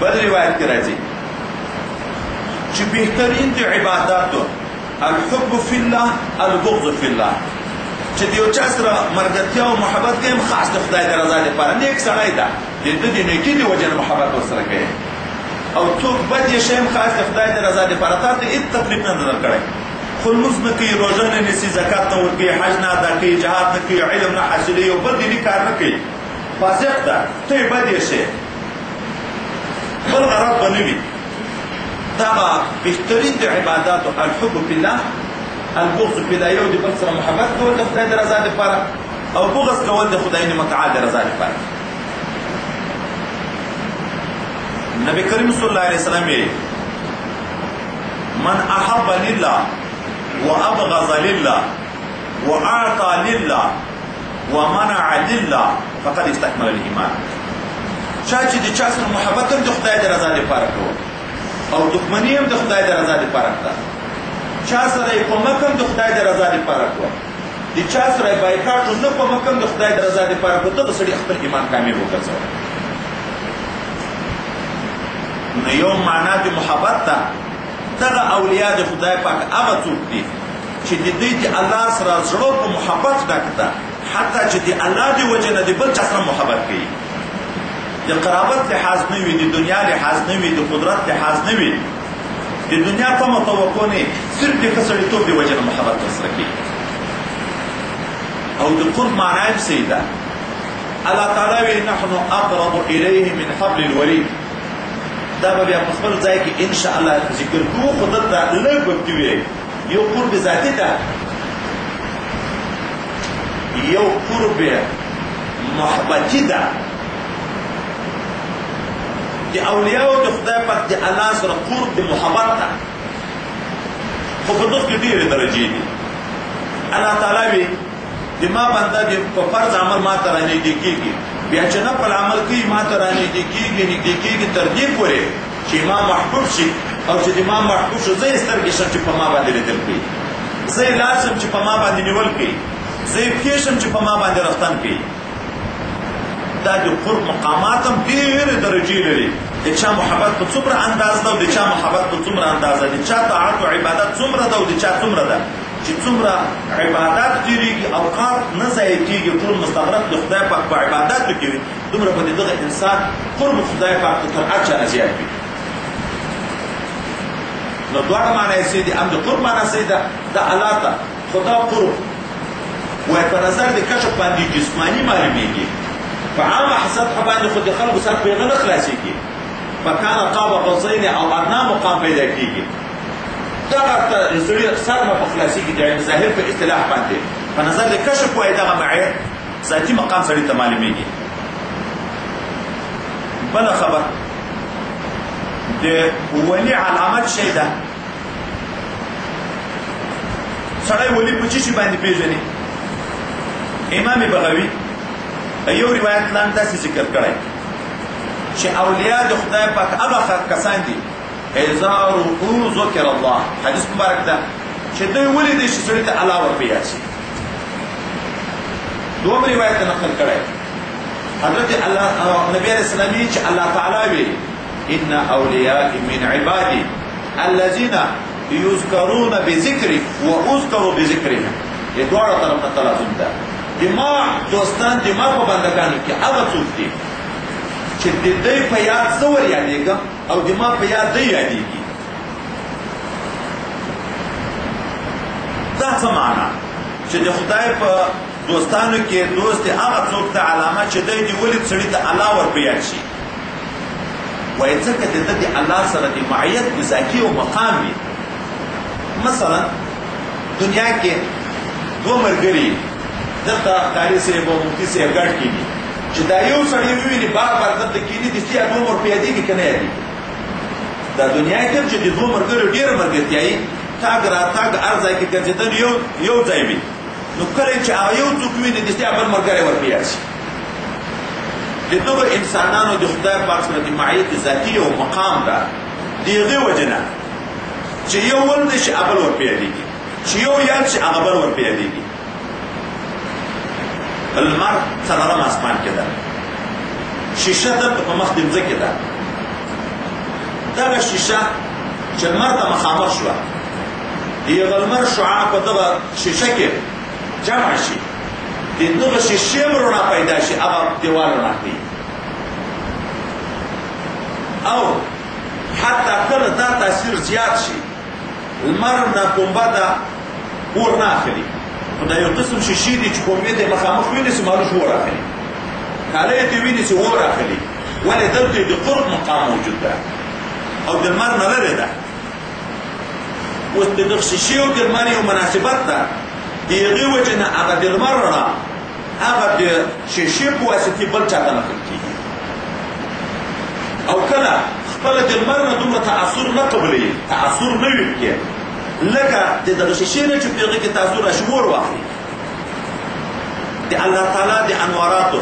[SPEAKER 1] بل روایت کې راځي چې بهترین د عباداتو الحب فی الله البغض فی الله، چې د یو چا سره ملګرتیا او محبت کوي خاص د خدای د رضا لپاره، نیک سړی ده د ده د نیکي د وجې نه محبت ورسره کوي، او څوک بد یې شی هم خاص د خدای د رضا لپاره تا ته هېڅ تکلیف نه در کړی، خو لمونځ نه کوي، روژه نه نیسي، زکات نه ورکوي، حج نه ادا کوي، جهاد نه کوي، علم نه حاصلوي، یو بل دیني کار نه کوي، فاسق ده، ته یې بد یې شی، بل غرض به نه وي. دغه بهترین د عباداتو الحب فی الله البغض فی الله، یو د بل سره محبت کول د خدای د رضا لپاره او بغض کول د خدای متعال د رضا لپاره. نبی کریم صلی الله علیه وسلم من احب لله وابغض لله واعطى لله ومنع لله فقد استكمل الايمان. چا چې د چا سره محبت هم د خدای د رضا لپاره کول او دښمني هم د خدای د رضا لپاره کړه، چا سره یې کومک هم د خدای د رضا لپاره کړه، د چا سره یې بایکاټ نه کومک هم د خدای د رضا لپاره کړه، دغه سړي خپل ایمان کامل وګرځوه. نو یو معنا د محبت ته دغه اولیاء د خدای پاک هغه څوک دي چې د دوی د الله سره زړه په محبت ډک ده، حتی چې د الله د وجې نه د بل چا سره محبت کوي، د قرابت لحاظ نه وي، د دنیا لحاظ نه وي، د قدرت لحاظ نه وي، د دنیا تمه توقع نه، صرف د ښه سړیتوب د وجې نه محبت ورسره کوي. او د قرب معنا یې څه ده؟ الله تعالی وایي نحن اقرب الیه من حبل الورید. دا به بیا په خپل ځای کې ان شاء الله ذکر کوو، خو دلته لږ به پکې وي. یو قرب ذاتي ده، یو قرب محبتي ده. د اولیاء د خدای پاک د الله سره قرب د محبت ده، خو په دغه کې ډېرې درجې دي. الله تعالی وي د ما بنده د په فرض عمل ما ته رانږدې کېږي، بیا چې نفل عمل کوي ما ته رانږدې کېږي تر دې پورې چې ما محبوب شي، او چې د ما محبوب شو زه یې سترګې شم چې په ما باندې لیدل کوي، زه یې لاس شم چې په ما باندې نیول کوي، زه یې پښې شم چې په ما باندې رفتن کوي. دا د قرب مقامات هم ډېرې درجې لري، د چا محبت په څومره انداز ده او د چا محبت په څومره انداز ده، د چا طاعت او عبادت څومره ده او د چا څومره ده، چې څومره عبادت تېرېږي، اوقات نه ضایع کېږي، ټول مستغرق د خدای پاک په عباداتو کې وي، دومره به د دغه انسان قرب خدای پاک ته تر هر چا نه زیات وي. نو دواړه معنا یې څه دي؟ هم د قرب معنا څه ده؟ د الله ته خدا قرب وایي په نظر د کشف باندې جسماني معلومېږي، په عامه سطح باندې خو د خلکو سر په هغه نه خلاصېږي، په کان قاب قوسین او ادنا مقام پیدا کېږي. دغه سړي سر نه په خلاصېږي، د علم ظاهر په اصطلاح باندې په نظر د کشف وایي دغه معیار ذاتي مقام سړي ته معلومېږي. بل خبر د ولی علامت شي ده سړی ولی په چی باندې پیژني امام بغوی یو روایت لاندې داسې ذکر کړی چې اولیاء د خدای پاک هغه کسان دي اذا رؤوا ذکر الله حدیث مبارک ده چې دوی ولې دې چې سړی ته الله ورپیږي دوم روایت نقل کړی حضرت الله نبی علیہ السلام چې الله تعالی وی ان اولیاء من عبادي الذين يذكرون بذكري واذكر بذكرهم دوړه طرف ته تلازم ده دما دوستان دما په بندګانو کې هغه څوک دي چې د دې په یاد څور یادېږي او دما په یاد دی یادېږي دا څه معنا چې د خدای په دوستانو کې دوست هغه څوک ته علامه چې دی ولې سړي ته الله ورپیږي شي وایي ځکه د دې الله سره د معیت ذاتی او مقام وي مثلا دنیا کې دو ملګري دلته قاری صاحب او مفتی صاحب ګډ کېږي چې دا یو سړی وویني بار بار دلته کېږي د سیا دوه مر پیادېږي که نه یادېږي دا دنیا کې چې د دوه ملګرو ډېره ملګرتیایي تاګ راتاګ هر ځای کې ګرځېدل یو ځای وي نو کله چې هغه یو څوک وویني د سیا بل ملګری ورپیاد شي د دغو انسانانو د خدای پاک سره د معیت ذاتي او مقام ده د هغې وجې نه چې یو ول دی چې هغه بل ورپیادېږي چې یو یاد چې هغه بل ورپیادېږي المر څلورم اسمان کې ده شیشه دلته په مخ د مځکې ده دغه شیشه چې لمر ته مخامخ شوه د هغه لمر شعاع په دغه شیشه کې جمع شي د دغه شیشې رڼا پیدا شي هغه دیوال رڼا کوي او حتی کله دا تاثیر زیات شي لمر نه پنبه ده اور نه اخلي خو دا یو قسم شیشې دي چې پنبې ته مخامخ وینیسي معلوش اور اخلي کالی ته وینیسي اور اخلي ولې دلته د قرب مقام موجود ده او د لمر نه لرې ده اوس د دغه شیشې او د لمر یو مناسبت ده د هغې وجې نه هغه د لمر رڼا هغه د شیشې په واسطې بل چا ته نقل کېږي او کله خپله د لمر نه دومره تعصر نه قبلوي تعصر نه وي پکې لکه د دغه شیشې نه چې په هغې کې تاثر راشي اور واخلي د الله تعالی د انواراتو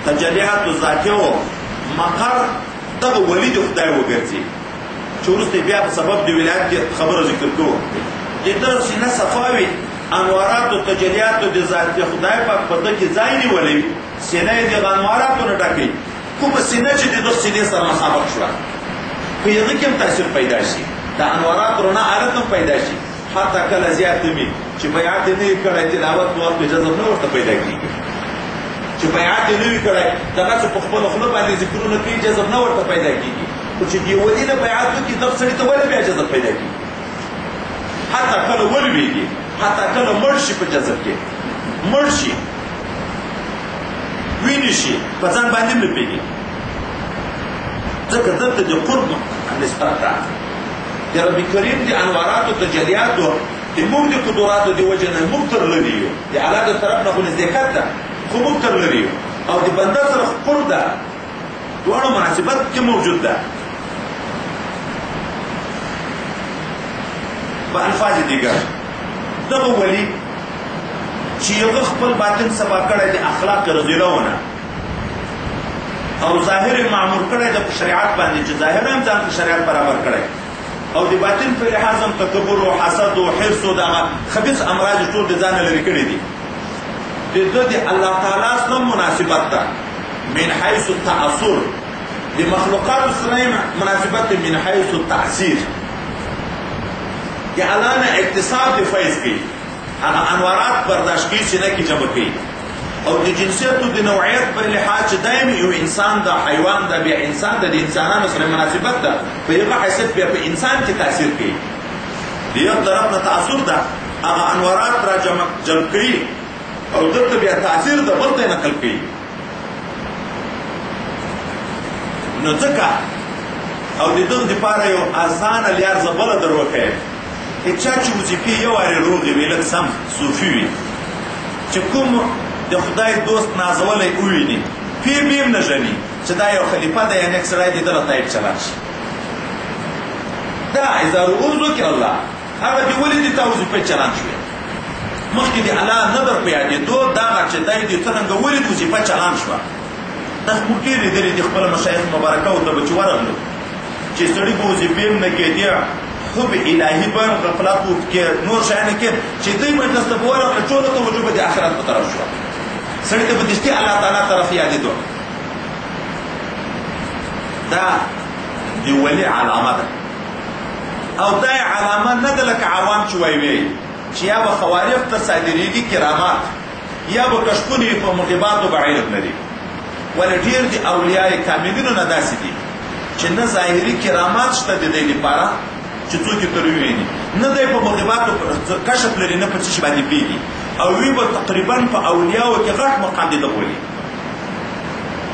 [SPEAKER 1] تجلیاتو ذاتیو مقر دغه ولي د خدای وګرځي چې وروسته بیا په سبب د ولایت خبره ذکر کوو د دغه سینه صفا وي انواراتو تجلیاتو د ذات خدای پاک په ده کې ځای نیولی وي سینه یې دغه انواراتو نه ډکوي کومه سینه چې د دغه سینې سره مخامخ شوه په هغه کې هم تاثیر پیدا شي د انواراتو رڼا حالت هم پیدا شي حتی کله زیات وي چې بیعت یې نه وي کړی تلاوت په وخت کې جذب نه ورته پیدا کېږي چې بیعت یې نه وي کړی دغسې په خپله خوله باندې ذکرونه کوي جذب نه ورته پیدا کېږي خو چې د ولي نه بیعت وکړي دغه سړي ته ولې بیا جذب پیدا کېږي حتی کله ولوېږي حتی کله مړ شي په جذب کې مړ شي وینې شي په ځان باندې نه پوهېږي ځکه دلته د قرب نسبت ده د رب کریم د انواراتو تجلیاتو د موږ د قدراتو د وجې نه موږ تر لرې یو د الله د طرف نه خو نزدېکت ده خو موږ تر لرې یو او د بنده سره قرب ده دواړو مناسبت کې موجود ده په الفاظ دیگر دغه ولی چې هغه خپل باطن صفا کړی د اخلاق رذیلهونه او ظاهر معمور کړی د شریعت باندې چې ظاهر هم ځان په شریعت برابر کړی او د باطن په لحاظ هم تکبر او حسد او حرص او دغه خبیث امراض ټول د ځانه لرې کړي دي د ده د الله تعالی سره مناسبت ده من حیث التعصر د مخلوقاتو سره مناسبت ده من حیث التعصیر د الله نه اکتساب د فیض کوي هغه انوارات برداشت کوي سینه کې جمع کوي او د جنسیتو د نوعیت په لحاظ چې دایم یو انسان ده حیوان ده بیا انسان ده د انسانانو سره مناسبت ده په هغه حیثیت بیا په انسان کې تاثیر کوي د یو طرف نه تعصر ده هغه انوارات را جلب کوي او دلته بیا تاثیر ده بل ته نقل کوي نو ځکه او د دغه دپاره یو اسانه لار زه بله در وښیم چا چې موسیقي یو وارې روغې وي لږ سم صوفي وي چې کوم د خدای دوست نازولی وویني پی بیم نه ژني چې دا یو خلیفه دی یا نیک سړی دی دله طایب چلان شي دا اذا رؤوا ذکر الله هغه دې ولې دې ته وظیفې چلان شوې مخکې د الله نظر په یادېدو دغه چې دی دې څرنګه ولې وظیفه چلان شوه دا موږ ډېر لیدلي دي خپله مشایخ مبارکو ته به چې ورغلو چې سړي به وظیفې هم نه کېدې حب الهي به غفلت کې نور شیان کې چې دوی مجلس ته به ورغله ټوله توجه به د آخرت په طرف شوه سړي ته به دستي الله تعالی طرف یادېدو دا د ولي علامه ده او دا علامه نه ده لکه عوام چې وایي چې یا به خوارق ته صادرېږي کرامات یا به کشفونه په مغیباتو به علم لري ولې ډېر د اولیای کاملینو نه داسې دي چې نه ظاهري کرامات شته د دې لپاره چې څوک یې تر وویني نه دی په مغیباتو کشف لري نه په څه شي باندې پوهېږي او وی به تقریبا په اولیاو کې غټ مقام دي د بولي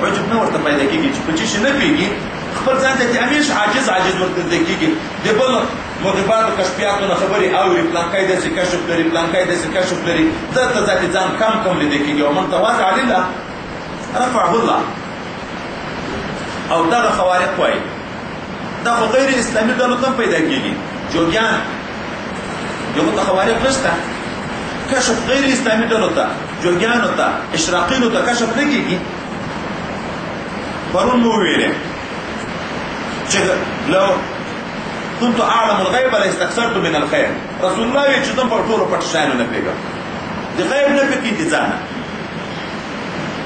[SPEAKER 1] عجب نه ورته پیدا کېږي چې په څه شي نه پوهېږي خپل ځان ته همیش عاجز ورته زده کېږي د بل مغیباتو کشفیاتو نه خبرې اوري پلانکی داسې کشف لري پلانکی داسې کشف لري دلته ذاتې ځان کم لیده کېږي او من تواضع لله رفعه الله او دغه خوارق وایي دا خو غیر اسلامي ډلو ته پیدا کېږي جوګیان یو ته خوارق نشته کشف غیر اسلامي ډلو ته جوګیانو ته اشراقینو ته کشف نه کېږي پرون مو ویلې چې لو كنت اعلم الغيب لاستكثرت من الخير رسول الله چې دم په ټولو پټ شایانو نه پیګا د غیب نه پکې دي ځان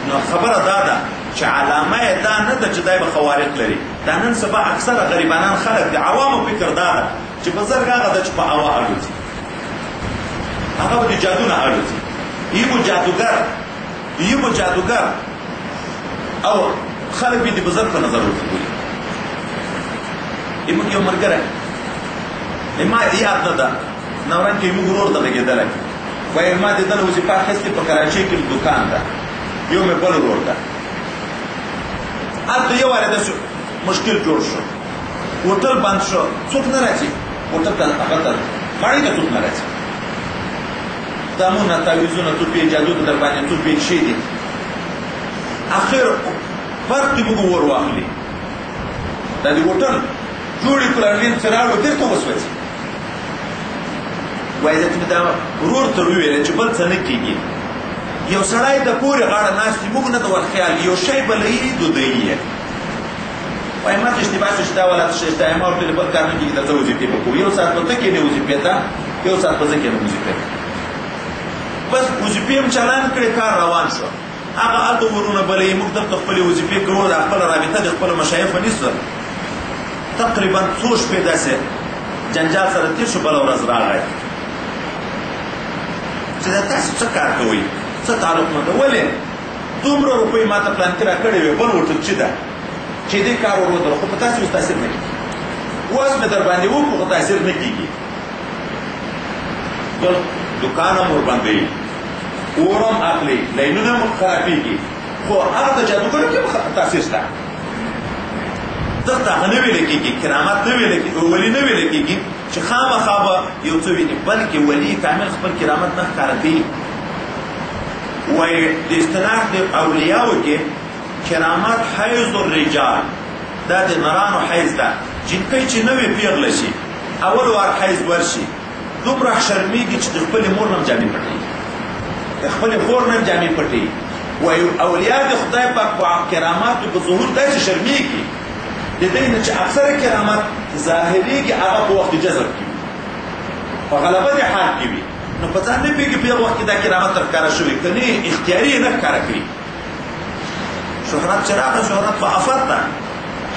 [SPEAKER 1] نو خبره دا ده چې علامه دا نه ده چې دای به خوارق لري دا نن سبا اکثره غریبانان خلک د عوامو فکر دا ده چې په زرګ هغه ده چې په هوا الوځي هغه به د جادو نه الوځي یو جادوګر او خلک به د بزرګ په نظر ورته ګوري ایمو یو مرګره ما یاد نه ده نوران کې موږ ورور ته لګېدلی وایي ما د ده له وظیفه اخیستې په کراچۍ کې دوکان ده یو مې بل ورور ده هلته یو وارې داسې مشکل جوړ شو هوټل بند شو څوک نه راځي هوټل ته هغه ته ماڼۍ ته څوک نه راځي دامونه تعویضونه توپې جادو ته در باندې توپې شي دي اخر فرق دې موږ ور واخلي دا د هوټل جوړې پلانین چې راوړو بېرته وسوځي وایي ځکه مې دا ورور ته وویل چې بل څه نه کېږي یو سړی د پورې غاړه ناست وي موږ نه د ورخیال یو شی به لهیي دودهیي یې وایي ما ته اشتباه شو چې دا ولا څه شته ما ورته بل کار نه کېږي دا څه وظیفې به کوو یو ساعت به ته کښېنې وظیفې ته یو ساعت به زه کښېنم وظیفې ته بس وظیفې هم چالان کړې کار روان شو هغه هلته ورونه بلوي موږ دلته خپلې وظیفې کوو دا خپله رابطه د خپلو مشایخو نیسو تقریبا څو شپې داسې جنجال سره تېر شو بله ورځ راغی چې دا تاسو څه کار کوئ څه تعلق نه ده ولې دومره روپۍ ما ته پلانکي راکړې وې بل ورته چې ده چې دې کار ور ودرو خو په تاسې اوس تاثیر نه کېږي اوس مې در باندې وکړو خو تاثیر نه کېږي بل دوکان هم ورباندې اور هم اخلي لینونه هم خرابېږي خو هغه د جادوګرو کې هم تاثیر شته دلته هغه نه ویلی کېږي کرامت نه ویلی کېږي ولي نه ویلی کېږي چې خامخا به یو څه ویني بلکې ولي کامل خپل کرامت نه ښکاره کوي وایي د اصطلاح د اولیاو کې کرامت حیض الرجال دا د نرانو حیض ده جنکۍ چې نوې پیغله شي اول وار حیض ورشي دومره شرمېږي چې د خپلې مور نه هم جامې پټوي د خپلې خور نه هم جامې پټوي وایي اولیا د خدای پاک په کراماتو په ظهور داسې شرمېږي د دې نه چې اکثره کرامات ظاهرېږي هغه په وخت جذب کې وي په غلبه د حال کې وي نو په ځان نه پوهېږي په یو وخت کې دا کرامت ښکاره شوي که نه اختیاري یې نه ښکاره کړي شهرت چې راغله شهرت په افت ده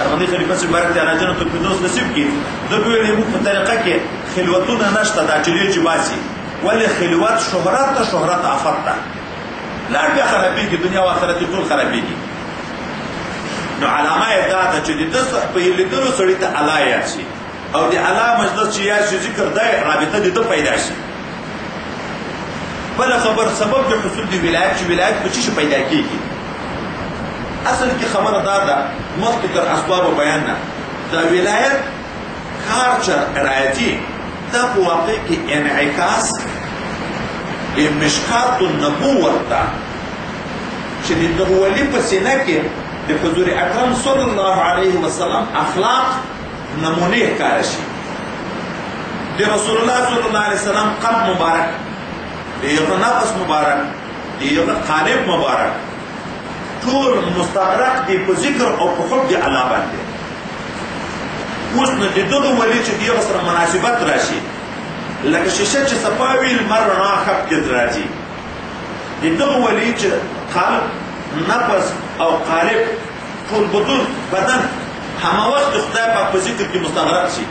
[SPEAKER 1] ارغندې خلیفه چې مبارک د الله جنت الفردوس نصیب کړي ده به ویلې موږ په طریقه کې خلوتونه نشته دا چلې چې باسي ولې خلوت شهرت ته شهرت افت ده لاړ بیا خرابېږي دنیا او آخرت یې ټول خرابېږي نو علامه یې دا ده چې د ده په لیدلو سړي ته الله یاد شي او د الله مجلس چې یاد شي ذکر دی رابطه د ده پیدا شي بله خبر سبب د حصول د ولایت چې ولایت په څه شي پیدا کېږي اصل کې خبره دا ده مخکې تر اسبابو بیان نه د ولایت کار چې راځي دا په واقع کې انعکاس د مشکات النبوت ده چې د دغه ولي په سینه کې د حضور اکرم صلی الله علیه وسلم اخلاق نمونه ښکاره شي. د رسول الله صلی الله علیه وسلم قد مبارک، د هغه نفس مبارک، د هغه قالب مبارک ټول مستغرق دی په ذکر او په حب د الله باندې. اوس نو د دغه ولي چې د هغه سره مناسبت راشي لکه شیشه چې صفا وي لمر رڼا خپ کې راځي. د دغه ولي چې قلب، نفس او قالب ټول بدن همه وخت د خدای پاک په ذکر کې مستغرق شي،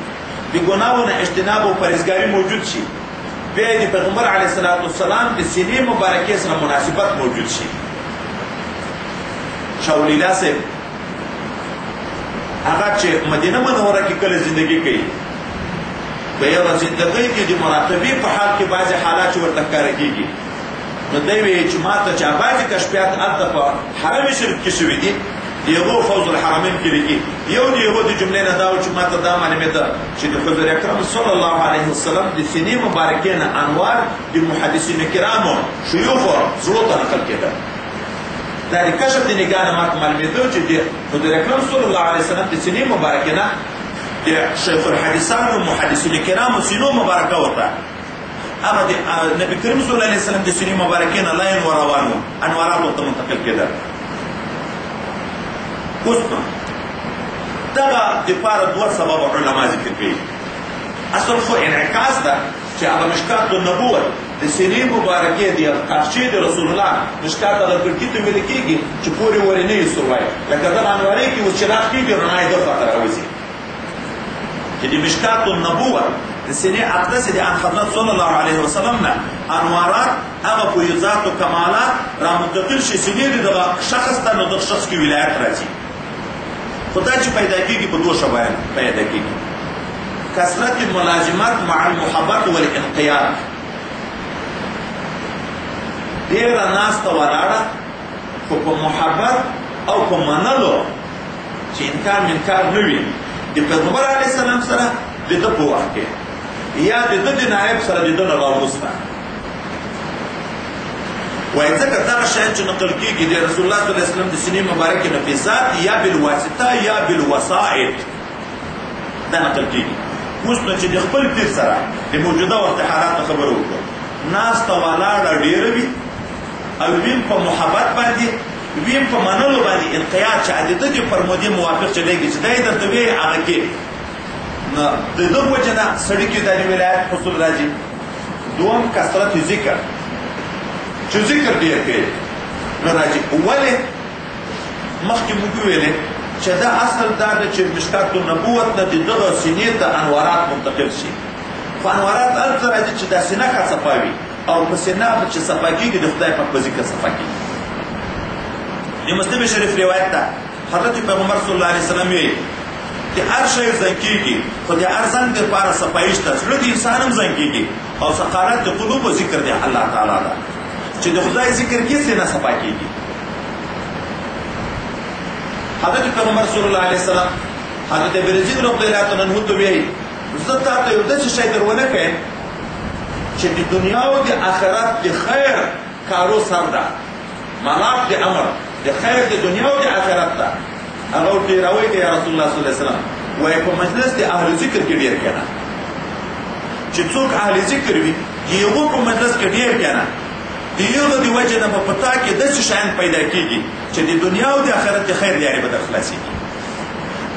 [SPEAKER 1] د ګناهونو نه اجتناب او پرهیزګاري موجود شي، بیا د پیغمبر علیه السلام د سینې مبارکې سره مناسبت موجود شي. شاه ولی الله صاحب هغه چې مدینه منوره کې کله زندگی کوي، په یوه زندګۍ کې د مراقبې په حال کې بعضې حالات چې ورته ښکاره کېږي، نو دی وایي چې ما ته چې بعضې کشفیات هلته په حرم شریف کې شوي دي، د هغو فوز الحرمین کې لیکي. یو د هغو د جملې نه دا و چې ما ته دا معلومېده چې د حضور اکرم صلی الله علیه وسلم د سینې مبارکې نه انوار د محدثینو کرامو شیوخو زړو ته نقل کېده. دا د کشف د نګاه نه ما ته معلومېده چې د حضور اکرم صلی الله علیه وسلم د سینې مبارکې نه د شیخ الحدیثانو محدثینو کرامو سینو مبارکه ورته هغه د نبي کریم صلی الله علیه وسلم د سینې مبارکې نه لاین وروانو انوارات ورته منتقل کېده. اوس دغه دپاره دوه سببه علما ذکر کوي. اصل خو انعکاس ده چې هغه مشکات النبوت د سینې مبارکې د قرشې د رسول الله مشکات هغه کړکۍ ته ویل کېږي چې پورې ورې نه یې سروای لکه دغه انوارۍ کې اوس چراغ کېږي رڼا یې در خواته راوځي چې د مشکات النبوت د سینې اقدس د ان حضرت صلی الله علیه وسلم نه انوارات هغه فیوضات و کمالات رامنتقل شي سینې د دغه شخص ته نو دغه شخص کې ولایت راځي. خو دا چې پیدا کېږي په دوه شبایان پیدا کېږي: کثرت ملازمت مع المحبت والانقیاد. ډېره ناسته ولاړه خو په محبت او په منلو چې انکار منکار نه وي د پیغمبر علیه السلام سره د ده په وخت کې یا د ده د نایب سره د ده نه راوروسته. وایي ځکه دغه شیان چې نقل کېږي د رسول الله صلی الله علیه وسلم د سینې مبارکې نه په ذات یا بالواسطه یا بالوسائط دا نقل کېږي. اوس نو چې د خپل پیر سره د موجوده وخت حالاتو خبره وکړو، ناسته ولاړه ډېره وي او ویم په محبت باندې ویم په منلو باندې انقیاد چې د ده د فرمودې موافق چلېږي چې دا یې درته ویې هغه کې نو د ده وجه نه سړي کې دا د ولایت حصول راځي. دوم کثرت ذکر چې ذکر ډېر کوي نو راځي. ولې مخکې موږ وویلې چې دا اصل دا ده چې مشکات النبوت نه د دغه سینې ته انوارات منتقل شي. خو انوارات هلته راځي چې دا سینه ښه صفا وي او په سینه چې صفا کېږي د خدای پاک په ذکر صفا کېږي. د مسلم شریف روایت ده حضرت پیغمبر صلی الله علیه وسلم وایي د هر شی زنګ کېږي خو د هر زنګ دپاره صفایي شته. زړه د انسان هم زنګ کېږي او سقارت د قلوبو ذکر دی الله تعالی ده چې د خدای ذکر کې سینه صفا کېږي. حضرت پیغمبر صلی الله علیه وسلم حضرت برزید رضی الله عنه ته وایي زه تا ته یو داسې شی در ونه کړم چې د دنیا او د آخرت د خیر کارو سر ده، ملاک د امر د خیر د دنیا او د آخرت ده. هغه ورته راوایي یا رسول الله صلی الله علیه وسلم وایي په مجلس د اهل ذکر کې ډېر کېنه چې څوک اهل ذکر وي د هغو په مجلس کې ډېر کېنه د یغه د وجه نه په پتا کې داسې شیان پیدا کېږي چې د دنیا او د آخرت د خیر لارې به در خلاصېږي.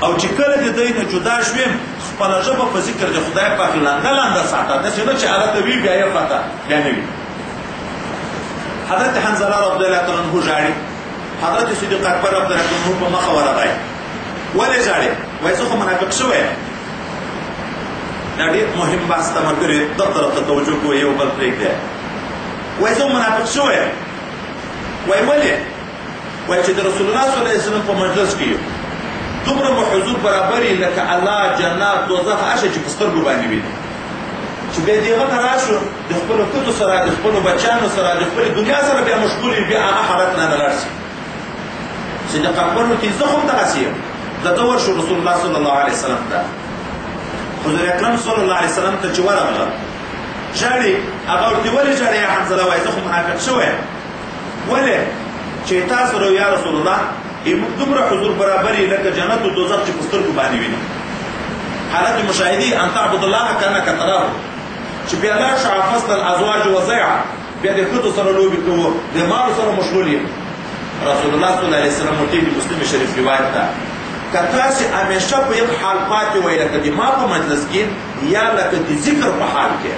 [SPEAKER 1] او چې کله د دوی نه جدا شویم خپله ژبه په ذکر د خدای پاک لنده لنده ساته، داسې نه چې هغه ته وي بیا یې پته بیا نه وي. حضرت حنظله رضی الله عنه ژاړي، حضرت صدیق اکبر رضی الله عنه په مخه ورغی. ولې ژاړي؟ وایي زه خو منافق شوی یم. دا ډېر مهم بحث ته ملګري ده طرف ته توجه کوئ، یو بل پرېږدی. وایي زه منافق شوی یم. وایي ولې؟ وایي چې د رسول الله صلی الله علیه وسلم په مجلس کې یو دومره مو حضور برابري لکه الله جنات دوزخ هر شی چې په سترګو باندې ویني چې بیا د هغه ته راشو د خپلو ښځو سره د خپلو بچیانو سره د خپلې دنیا سره بیا مشغول وي بیا هغه حالت نه لاړ شي. صدیق اکبر وایي زه خو هم دغسې یم. د ده ورشو رسول الله صلی الله علیه وسلم ته، حضور اکرم صلی الله علیه وسلم ته چې ورغله ژاړي. هغه ورته ولې ژاړې یا حنظله؟ وایي زه خو منافق شوی یم. ولې؟ چې تاسو ورو یا رسول الله موږ دومره حضور برابر یې لکه جنت او دوزخ چې په سترګو باندې ویني. حالت مشاهدي ان تعبد الله كانك تراه، چې بیا لاړ شه فصل الازواج وزیعه، بیا د ښځو سره لوبې کوو، د مالو سره مشغول یم. رسول الله صلی الله علیه وسلم ورته د مسلم شریف روایت ده که تاسې همیشه په یو حال پاتې وئ لکه د ما په مجلس کې یا لکه د ذکر په حال کې،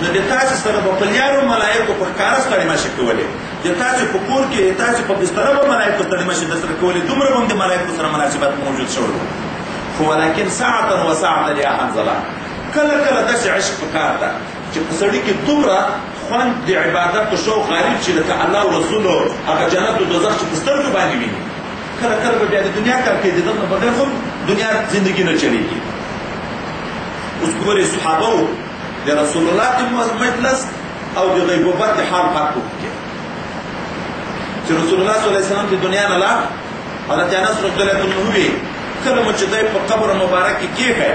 [SPEAKER 1] نو د تاسې سره به په لیارو ملایکو په ښکاره ستړي مشي کولې، د تاسې په کور کې تاسې په بستره به ملایکو ستړي مشي درسره کولې، دومره به هم د ملایکو سره مناسبت موجود شوی و. خو ولکن ساعتا و ساعتا یا حنظله، کله کله داسې عشق پکار ده چې په سړي کې دومره خوند د عبادت او شوق غالب شي لکه الله او رسولو هغه جنت او دوزخ چې په سترګو باندې ویني. کله کله به بیا د دنیا کار کوي، د دغه نه بغیر خو دنیا زندګي نه چلېږي. اوس ګورئ صحابه وو د رسول الله د مجلس او د غیبوبت د حال فرق وکړي چې رسول الله صلی الله علیه وسلم د دنیا نه لاړ، حضرت انس رضی الله عنه وی کله مو چې دی په قبر مبارک کې کېږي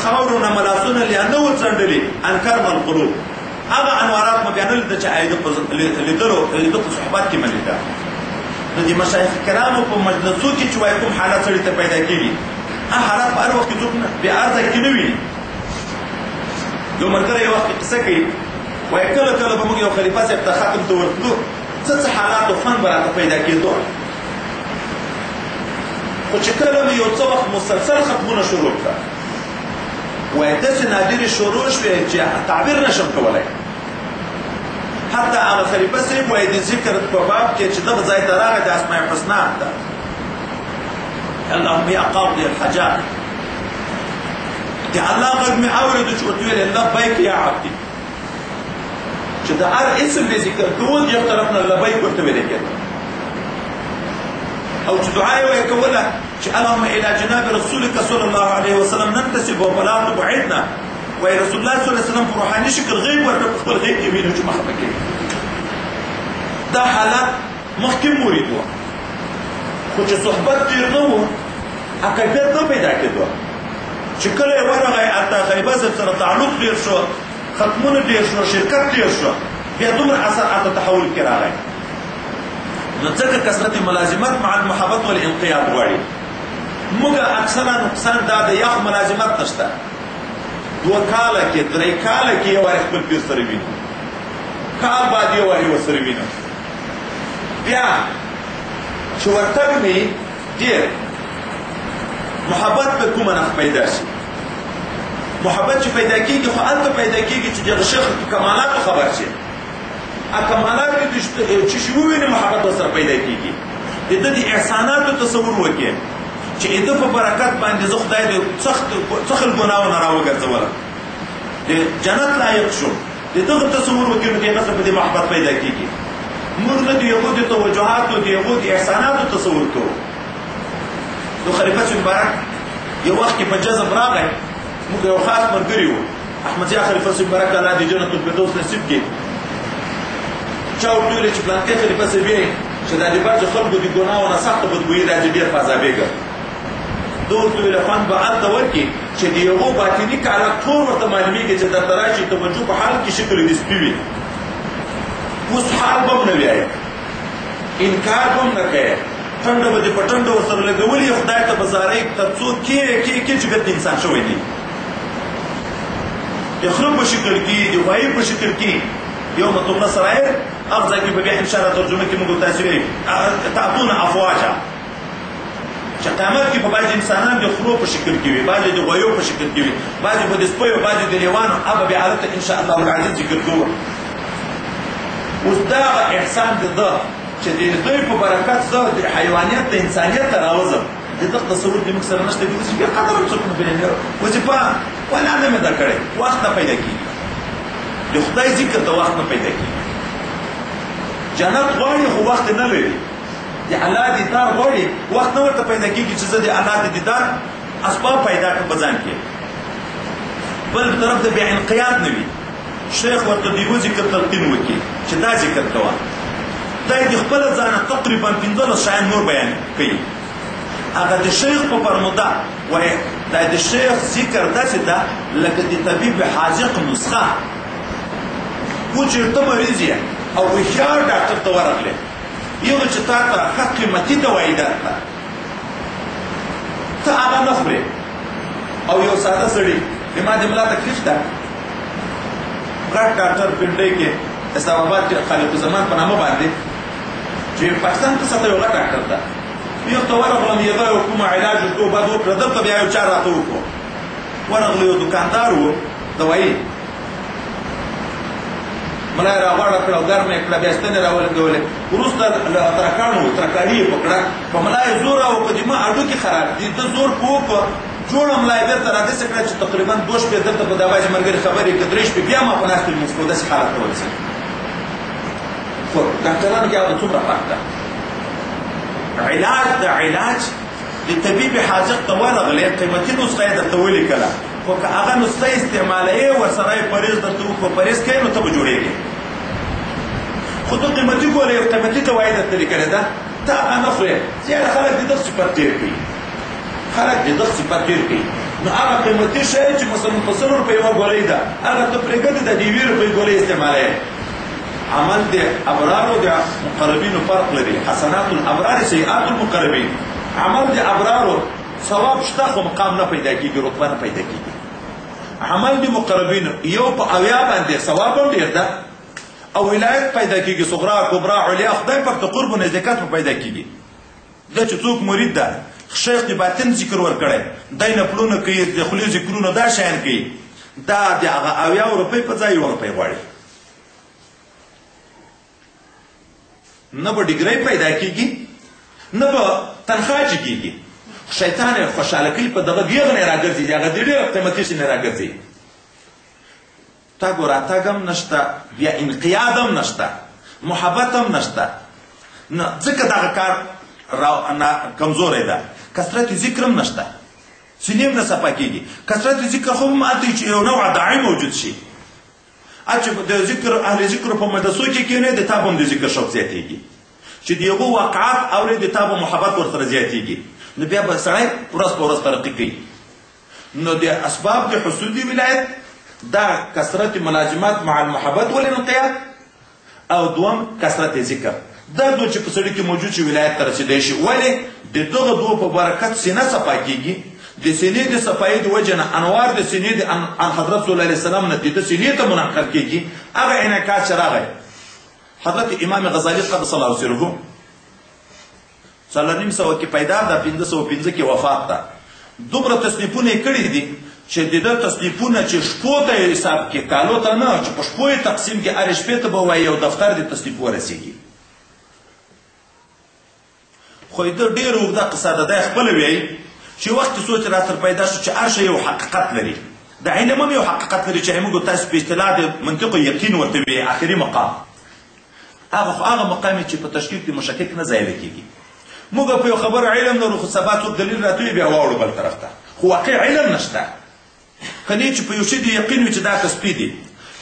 [SPEAKER 1] خاورو نه ملاسونه لیانه وڅنډلې انکرنا القلوب، هغه انوارات مو بیا نه لیده چې لیدلو په صحبت کې مې لیده. نو د مشایخ کرامو په مجلسو کې چې وایي کوم حالت سړي ته پیدا کېږي، هغه حالت په هر وخت کې څوک بې عرضه کې نه وي. یو ملګری یو وخت قصه کوي، وایي کله کله به موږ یو خلیفه صاحب ته ختم ته ورتلو، څه حالات او خوند به راته پیدا کېدو. خو چې کله مې یو څه وخت مسلسل ختمونه شروع کړه، وایي داسې نادرې شروع شوې چې تعبیر نشم کولی. حتی هغه خلیفه صاحب وایي د ذکر په باب کې چې دغه ځای ته راغی د اسماء الحسنا ده، اللهم یا قاضي الحاجات، د الله غږ مې اورېدو چې ورته ویل لبیک یا عبدي، چې د هر اسم به ذکر کوو د یو طرف نه لبیک ورته ویل کېده، او چې دعا یې وایي کوله چې اللهم الى جناب رسولك صلی الله علیه وسلم ننتسب ولا تبعدنا، وایي رسول الله صلی الله علیه وسلم په روحاني شکل غیب ورته په خپل غیب کې وینو چې مخه کوي. دا حالت مخکې مرید و، خو چې صحبت ډېر نه و کیفیت نه پیدا کېدو. چې کله یې ورغی هلته خلیفه صاحب سره تعلق ډېر شو، ختمونه ډېر شو، شرکت ډېر شو، بیا دومره اثر هلته تحول کې راغی. نو ځکه کثرت ملازمت مع المحبت والانقیاد غواړي. موږ اکثره نقصان دا د یخ ملازمت نشته، 2 کاله کې 3 کاله کې یو وارې خپل پیر سره وینو، کال بعد یو وارې ورسره وینو، بیا چې ورتګ مې ډېر محبت به کومه نه پیدا شي. محبت چې پیدا کېږي خو هلته پیدا کېږي چې د شیخ کمالاتو خبر شي، کمالات چې شي وویني محبت ورسره پیدا کېږي. د ده د احساناتو تصور وکړي چې د ده په برکت باندې زه خدای د څخل ګناهو نه راوګرځولم، د جنت لایق شو، د دغه تصور وکړي نو د هغه سره په دې محبت پیدا کېږي. موږ نه د هغو د توجهاتو د هغو د احساناتو تصور کوو. نو خلیفه مبارک یو وخت کې په جذب راغی، موږ یو خاص ملګري وو، احمد ضیا خلیفه مبارک الله د جنت الفردوس نصیب کړي. چا ورته ویل چې پلانکې خلیفه صاحب یې چې دا د بعضو خلکو د ګناهو نه سخته بدګویي راځي، ډېر په عذابېږه. ده ورته ویل خوند به هلته ورکړي چې د هغو باطني کارات ټول ورته معلومېږي چې درته راشي توجه په حال کې شکل د سپي وي. اوس حال به هم نه وایي، انکار به هم نه کوې، ټنډه به دې په ټنډه ورسره لګولي، خدای ته به زارۍ تر څو کې چې ګرد انسان شوی دی. د خره په شکل کې، د غوایي په شکل کې یوم تبلى السرائر، هغه ځای کې به بیا انشاءالله ترجمه کې موږ تاسو ویلي تعطون افواجا، چې قیامت کې به بعضې انسانان د خرو په شکل کې وي، بعضې د غویو په شکل کې وي، بعضې به د سپیو، بعضې د لیوانو، هغه بیا هلته انشاءالله العزیز ذکر کوو. اوس دغه احسان د ده چې د دوی په برکت زه د حیوانیت د انسانیت ته راوځم، د دغه تصور د موږ سره نشته، چې بیا قدر هم څوک نه پېژني، وظیفه ولا نه مې دا کړې، وخت نه پیدا کېږي، د خدای ذکر ته وخت نه پیدا کېږي. جنت غواړي خو وخت نه لري، د الله دیدار غواړي وخت نه ورته پیدا کېږي چې زه د الله د دیدار اسباب پیدا کړم په ځان کې. بل طرف ته بیا انقیاد نه وي، شیخ ورته د یوه ذکر تلقین وکړي چې دا ذکر کوه، دا یې د خپله ځانه تقریبا 15 شیان نور بیان کوي. هغه د شیخ په فرموده وایي دا د شیخ ذکر داسې ده لکه د طبیب حاذق نسخه. و چې ته مریض یې او هوښیار ډاکټر ته ورغلې، یو چې تا ته ښه قیمتي دوایي درکړه، ته هغه نه خورې، او یو ساده سړي ما د ملا تکلیف ده، غټ ډاکټر پنډۍ کې اسلام آباد کې خالق الزمان په نامه باندې چې پاکستان ته ساته یو غټ ډاکټر ده، یو ته ورغلم یې یو کومه علاج ورته بعد وکړه، دلته بیا یو چا راته وکړو، ورغلو یو دوکاندار و دوایي، ملا یې راغواړه کړه او ګرمه یې کړه، بیا ستنې راولګولې، وروسته ترکاڼ و ترکاڼي یې پکړه، په ملا یې زور راوکړه چې ما هډوکي خراب دي، ده زور په وکړه، جوړه ملا یې بېرته راداسې کړه چې تقریبا 2 شپې دلته په دوا چې ملګري خبرې کړه، 3 شپې بیا ما په ناستې لمونځ کړو، داسې حالت ته ورسېد. خو ډاکټرانو کې هغه څومره فرق ده. علاج د علاج د طبیب حاجت ته ورغلې، قیمتي نسخه یې درته ولیکله، خو که هغه نسخه استعمالوې ورسره یې پرهېز درته وکړو، پرهېز کوې نو ته به جوړېږې. خو ته قیمتي ګولې یو قیمتي دوایي درته لیکلې ده، ته هغه نه خورې، زیاده خلک د دغه صفت تېر کوي، خلک د دغه صفت تېر کوي. نو هغه قیمتي شی چې مثلا په 100 روپۍ یوه ګولۍ ده، هغه ته پرېږدې د 1 روپۍ ګولۍ استعمالوې. عمل د ابرارو د مقربینو فرق لري، حسنات الابرار سیئات المقربین. عمل د ابرارو ثواب شته خو مقام نه پیدا کېږي، رتبه نه پیدا کېږي. عمل د مقربینو یو په 80 باندې ثواب هم ډېر ده او ولایت پیدا کېږي، صغرا کبرا علیا، خدای پاک ته قرب و نزدېکت په پیدا کېږي. دا چې څوک مرید ده، شیخ د باطن ذکر ورکړی، دی نفلونه کوي، د خولې ذکرونه، دا شیان کوي، دا د هغه 80 روپۍ په ځای 1 روپۍ غواړي. نه به ډیګرۍ پیدا کېږي، نه به تنخوا چې کېږي. شیطان یې خوشحاله کوي په دغه ګیغ نه راګرځي، د هغه د ډېر قیمتي شي نه راګرځي. تګ و راتګ هم نشته، بیا انقیاد هم نشته، محبت هم نشته، ځکه دغه کار کمزوری ده. کثرت ذکر هم نشته، سینې هم نه صفا کېږي. کثرت ذکر خو هم هلته چې یو نوع داعي موجود شي، چې د ذکر اهل ذکر په مدرسو کې کېنې، د تا به هم د ذکر شوق زیاتېږي، چې د هغو واقعات اورې، د تا به محبت ورسره زیاتېږي. نو بیا به سړی ورځ په ورځ ترقي کوي. نو د اسباب د حصول د ولایت دا کثرت ملازمت مع المحبت والانقیاد، او دوم کثرت ذکر. دا دو چې په سړي کې موجود شي ولایت ته رسېدی شي. ولې؟ د دغه دوو په برکت سینه صفا کېږي. د سینې د صفایي د وجې نه انوار د سینې د حضرت صلی الله علیه وسلم نه د ده سینې ته منعقد کېږي. هغه انعکاس چې راغی، حضرت امام غزالي قدس الله سره 450 کې پیدا ده، 1505 کې وفات ده. دومره تصنیفونه یې کړي دي چې د ده تصنیفونه چې شپو ته یې حساب کې، کالو ته نه، چې په شپو یې تقسیم کې، هرې شپې ته به وایي یو دفتر د تصنیف ورسېږي. خو ده ډېره اوږده قصه ده، دی خپله وایي چې وخت سوچ را تر پیدا شو چې هر شی یو حقیقت لري. د علم هم یو حقیقت لري چې موږ تاسو په اصطلاح د منطق او یقین ورته وایي، آخري مقام. هغه مقام چې په تشکیک کې مشکک نه ځایله کېږي. موږ په یو خبر علم لرو، خو سبا څوک دلیل راته بیا واوړو بل طرف ته، خو واقع علم نشته. کنې چې په یو شي د یقین وي چې دا تسبیح دي،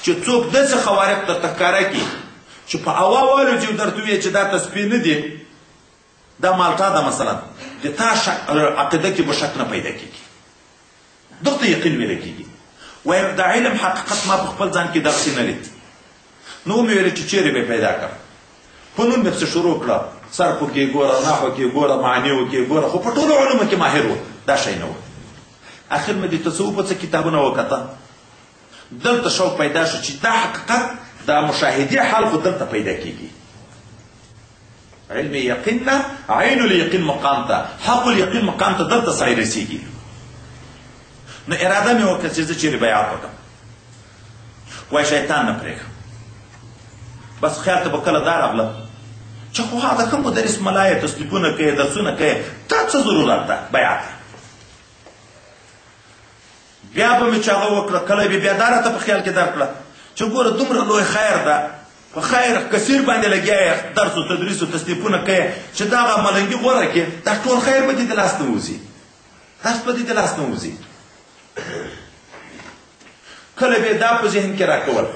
[SPEAKER 1] چې څوک داسې خوارق درته ښکاره کړي چې په هوا والوځي او درته ووایي چې دا تسبیح نه دي، دا مالټا ده مثلا، د تا عقیده کې به شک نه پیدا کېږي، دغه ته یقین ویلی کېږي. وایم د علم حقیقت ما په خپل ځان کې دغسې نه لید. نو ومې ویلې چې چیرې به پیدا کړم. په نوم مې پسې شروع کړه، صرفو کې ګوره، نحو کې ګوره، معنیو کې ګوره، خو په ټولو علومو کې ماهر و، دا شی نه و. اخر مې د تصوف په څه کتابونه وکته، دلته شوق پیدا شو چې دا حقیقت د مشاهدې حال خو دلته پیدا کېږي. علم یقین نه، عین الیقین مقام ته، حق الیقین مقام ته دلته سړی رسېږي. نو اراده مې وکړه چې زه چیرې بیعت وکړم، وایي شیطان نه پرېږدم. بس خیال ته به کله دا راغله چې خو هغه ښه مدرس ملا یې، تصنیفونه کوې، درسونه کوې، تا څه ضرورت ده بیعت؟ بیا به مې چې هغه وکړه، کله به بیا دا راته په خیال کې درکړه چې ګوره دومره لوی خیر ده، په خیر کثیر باندې لګیا یې، درس و تدریس و تصنیفونه کوې، چې دا هغه ملنګي غوره کړې، دا ټول خیر به دې د لاس نه وځي، درس به دې د لاس نه وځي. کله به دا په ذهن کې راکول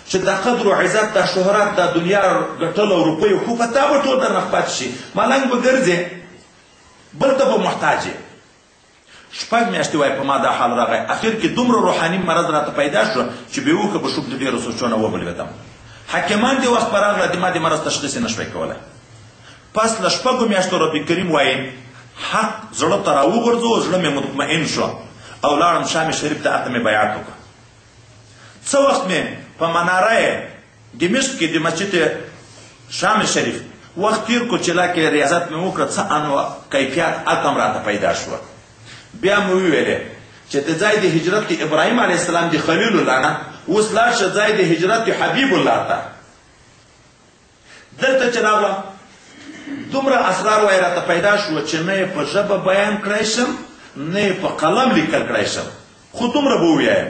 [SPEAKER 1] چې دا قدر و عزت، دا شهرت، دا دنیا ګټل او روپیو، خو په تا به ټول در نه پاتې شي، ملنګ به ګرځې، بل ته به محتاج یې. 6 میاشتې وایي په ما دا حال راغی. اخر کې دومره روحاني مرض راته پیدا شو چې بېهوښه به شوم، د ډېرو سوچونه وبلوېدم.
[SPEAKER 2] حاکمان دې وخت په راغله د ما د مرض تشخیص یې نه شوی کولی. پس له 6 میاشتو رب کریم وایي حق زړه ته راوغورځو، زړه مې مطمئن شو او لاړم شام شریف ته، هلته مې بیعت وکړه. څه وخت مې په مناره دمشق کې د مسجد شام شریف وخت تیر کو چې لا کې ریاضت مې وکړه، څه انواع کیفیت هلته هم راته پیدا شوه. بیا مې وویلې چې د ځای د هجرت د ابراهیم علیه السلام د خلیل الله نه اوس لاړ شه ځای د هجرت د حبیب الله ته. دلته چې راغلم دومره اسرار وایي راته پیدا شوه چې نه یې په ژبه بیان کړی شم نه یې په قلم لیکل کړی شم. خو دومره به ووایم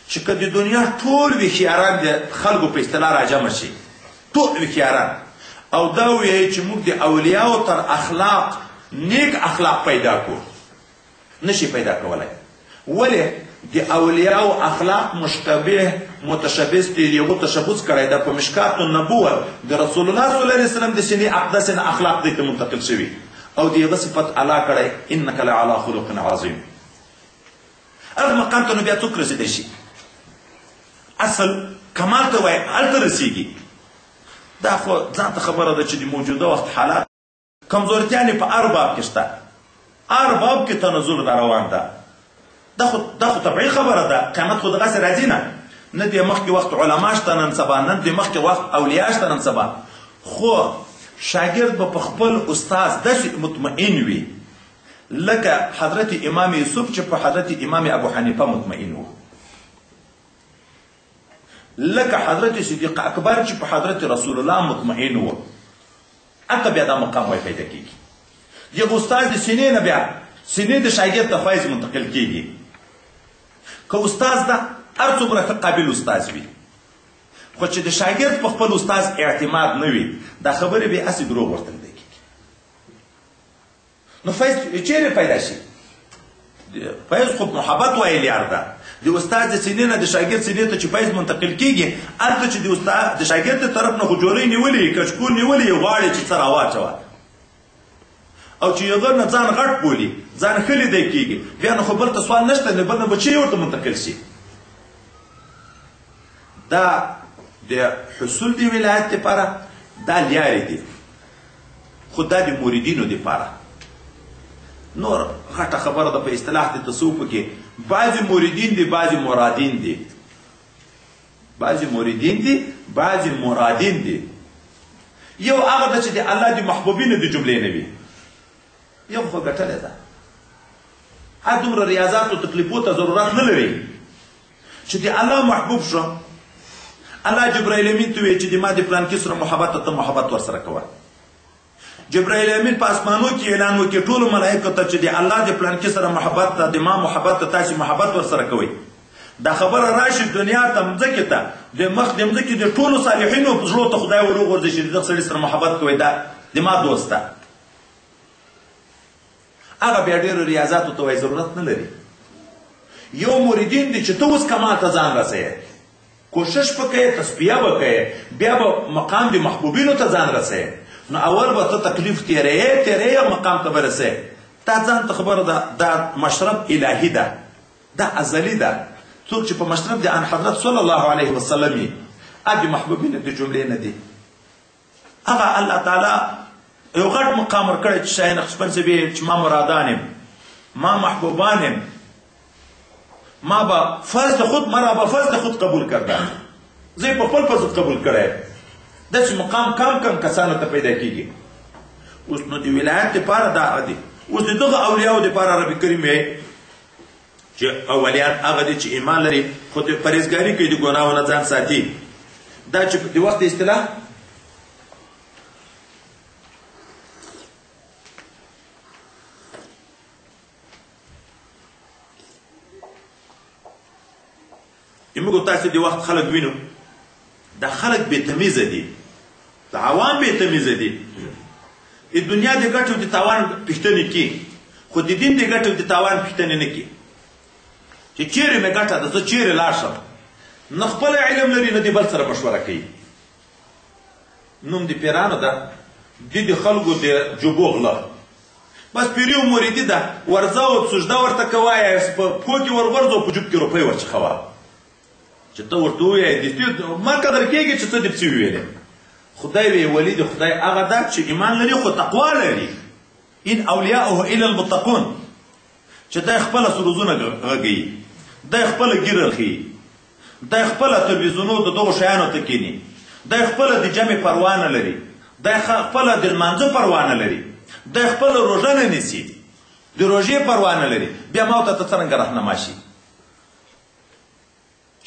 [SPEAKER 2] چې که د دنیا ټول وښیاران د خلکو په اصطلاح راجمع شي، ټول وښیاران، او دا ووایي چې موږ د اولیاو تر اخلاق نیک اخلاق پیدا کړو، نشي پیدا کولی. ولې؟ د اولیاو اخلاق مشتبه متشبث دي، یو تشبث کړی ده په مشکات النبوه د رسول الله صلی الله علیه وسلم د سینې اقدس نه اخلاق دې ته منتقل شوي او د هغه صفت اعلی کړی انک لعلی خلق عظیم. هغه مقام ته نو بیا څوک رسېدی شي؟ اصل کمال ته وایي هلته رسېږي. دا خو ځان ته خبره ده چې د موجوده وخت حالات کمزورتیانې په هر باب کې شته، هر باب کې تنزل دا روان ده. دا خو طبیعي خبره ده، قیامت خو دغسې راځي نه. نه د مخکې وخت علما شته نن سبا، نه د مخکې وخت اولیا شته نن سبا. خو شاګرد به په خپل استاز داسې مطمئن وي لکه حضرت امام یوسف چې په حضرت امام ابو حنیفه مطمئن و، لکه حضرت صدیق اکبر چې په حضرت رسول الله مطمئن و. هلته بیا دا مقام وای پیدا کېږي. دغه استاد د سینې نه بیا سینې د شاګرد ته فیض منتقل کېږي. که استاز ده هر څومره ښه قابل استاز وي، خو چې د شاګرد په خپل استاز اعتماد نه وي، دا خبرې به هسې دروغ ورته لیدل کېږي. نو فیض چیرې پیدا شي؟ فیض خو محبت وایي لیار ده. د استاد د سینې نه د شاګرد سینې ته چې فیض منتقل کېږي، هلته چې د شاګرد د طرف نه خو جورۍ نیولې کچکول نیولې غواړي چې څه راواچوه او چې هغه نه ځان غټ بولي، ځان ښه لیدی کېږي، بیا نو خو بل ته سوال نشته، نه بل نه به چی ورته منتقل شي. دا د حصول د ولایت دپاره دا لیارې دي، خو دا د مریدینو دپاره نور غټه خبره ده. په اصطلاح د تصوفو کې بعضې مریدین دي، بعضې مرادین دي، بعضې مریدین دي، بعضې مرادین دي. یو هغه ده چې د الله د محبوبینو د جملې نه وي، یو خو ګټلې ده. هر دومره ریاضات او تکلیفو ته ضرورت نه لري چې د الله محبوب شو. الله جبرائیل امین ته وایي چې د ما د پلانکي سره محبت ته محبت ورسره کوه. جبرائیل امین په اسمانو کې اعلان وکړي ټولو ملایکو ته چې د الله د پلانکي سره محبت ته، د ما محبت ته تاسې محبت ورسره کوئ. دا خبره راشي دنیا ته، مځکې ته، د مخ د مځکې د ټولو صالحینو په زړو ته خدای ور وغورځي چې د دغه سړي سره محبت کوئ، دا د ما دوست ده. هغه بیا ډېرو ریاضاتو ته وایي ضرورت نه لري. یو مریدین دی چې ته اوس کمال ته ځان رسوې، کوشش به کوې، تصفیه به کوې، بیا به مقام د محبوبینو ته ځان رسوې. نو اول به ته تکلیف تیرې مقام ته به رسې. دا ځان ته خبره ده، دا مشرب الهي ده، دا ازلي ده. څوک چې په مشرب د ان حضرت صلی الله علیه وسلم یې، هغه د محبوبینو د جملې نه دي. هغه الله تعالی یو غټ مقام ورکړی چې شاه نقشبند صاحب چې ما مرادان یم، ما محبوبان یم، ما به فضل خود مرا به فضل خود قبول کرده، زه په خپل فضل قبول کړی. داسې مقام کم کسانو ته پیدا کېږي. اوس نو د ولایت دپاره دا دی. اوس د دغه اولیاو دپاره رب کریم وایي چې اولیات هغه دي چې ایمان لري خو د پرهیزګاري کوي، د ګناهو نه ځان ساتي. دا چې د وخت اصطلاح موږ تاسو د وخت خلک وینو، دا خلک بې تمیزه دي، دا عوام بې تمیزه دي. د دنیا د ګټو د تاوان پوښتنې کوي، خو د دین د ګټو د تاوان پوښتنې نه کوي چې چیرې مې ګټه ده، زه چیرې لاړ شم. نه خپل علم لري، نه د بل سره مشوره کوي. نوم د پیرانو ده، د خلکو د جوبو غله، بس پیري و مریدي ده، ورځه او سجده ورته کوه، په پښو کې ورغورځه او په جوب کې روپۍ ورڅخوه چې ته ورته ووایې ما قدر کېږي چې ته دې پسې وویلې خدای وی ولی د خدای هغه ده چې ایمان لري خو تقوا لري ان اولیاؤه الا المتقون چې دی خپله سروزونه غږوي دی خپله ګیره ښیي دی خپله تلویزیونو د دغو شیانو ته کیني دی خپله د جمع پروا نه لري دی خپله د لمانځه پروا نه لري دی خپله روژه نه نیسي د روژې پروا نه لري بیا ما ورته ته څرنګه رهنما شي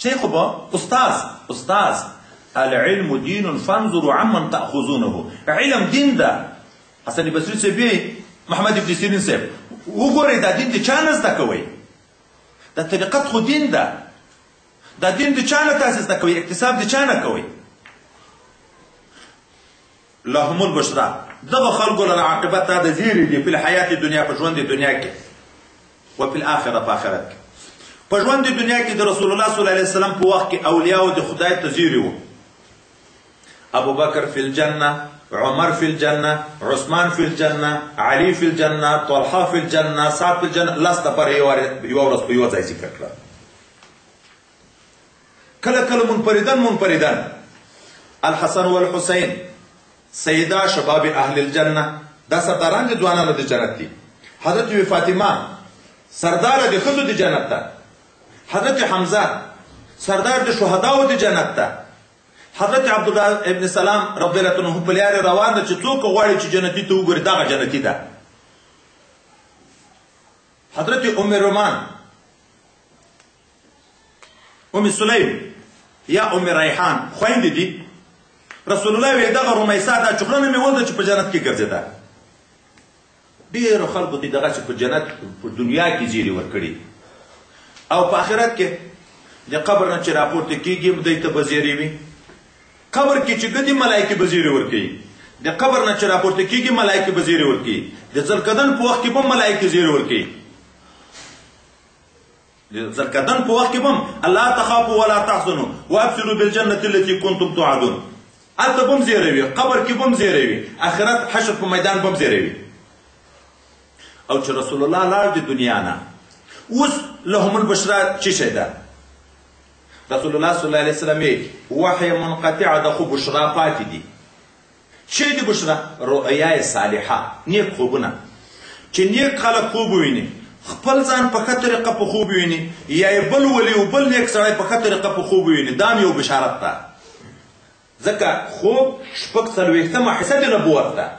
[SPEAKER 2] شیخ به استاذ العلم دین فانظروا عمن تأخذونه علم دین ده حسن بصري صاحب محمد ابن سیرین صاحب وګورئ دا دین د چا نه زده کوئ دا طریقت خو دین ده دا دین د چا نه تاسې زده کوئ اکتساب د چا نه کوئ لهم البشرا دغه خلکو لره عاقبت دا د زیری دي په الحیات دنیا په ژوند دنیا کې و په الآخره په آخرت کې په ژوند دنیا کې د رسول الله صلی الله علیه وسلم په وخت کې اولیاء د خدای ته زیری وو ابو بکر فی الجنه عمر فی الجنه عثمان فی الجنه علی فی الجنه طلحه فی الجنه سعد فی الجنه لاس ته پر یو ورځ په یو ځای ذکر کړه کله کله منفردن الحسن والحسین سیدا شباب اهل الجنه دا سرداران دي ځوانانو د جنت دي حضرت فاطمه سردار د ښځو د جنت ده حضرت حمزه سردار د شهداو د جنت ده حضرت عبدالله ابن سلام رضی الله عنه په لارې روان ده چې څوک غواړي چې جنتي ته وګوري دغه جنتي ده حضرت ام رومان ام سلیم یا ام ریحان خویندې دي رسول الله وی دغه رمیسا دا چغرنه مې ولده چې په جنت کې ګرځېده ډېرو خلکو دې دغه چې په جنت په دنیا کې زیری ورکړي او په آخرت کې د قبر نه چې راپورته کېږي دوی ته به زیری وي قبر کې چې ګدي ملایکې به زیری ورکوي د قبر نه چې راپورته کېږي ملایکې به زیری ورکوي د ذوالقدن په وخت کې به ملایکې زیری ورکوي د ذوالقدن په وخت کې به الله تخافوا ولا تحزنوا وابشروا بالجنة التي كنتم توعدون هلته به هم زیری وي قبر کې به هم زیری وي آخرت حشر په میدان به هم زیری وي او چې رسول الله لاړ د دنیا نه اوس لهم البشرا څه شی ده رسول الله صلی الله علیه وسلم وحی منقطع ده خو بشرا پاتې دي چی دی بشرا رؤیای صالحه نیک خوبونه چې نیک خلک خوب ویني خپل ځان په ښه طریقه په خوب ویني یا بل ولی او بل نیک سړی په ښه طریقه په خوب ویني دا یو بشارت ده ځکه خوب شپږ څلوېښتمه حصه د نبوت ده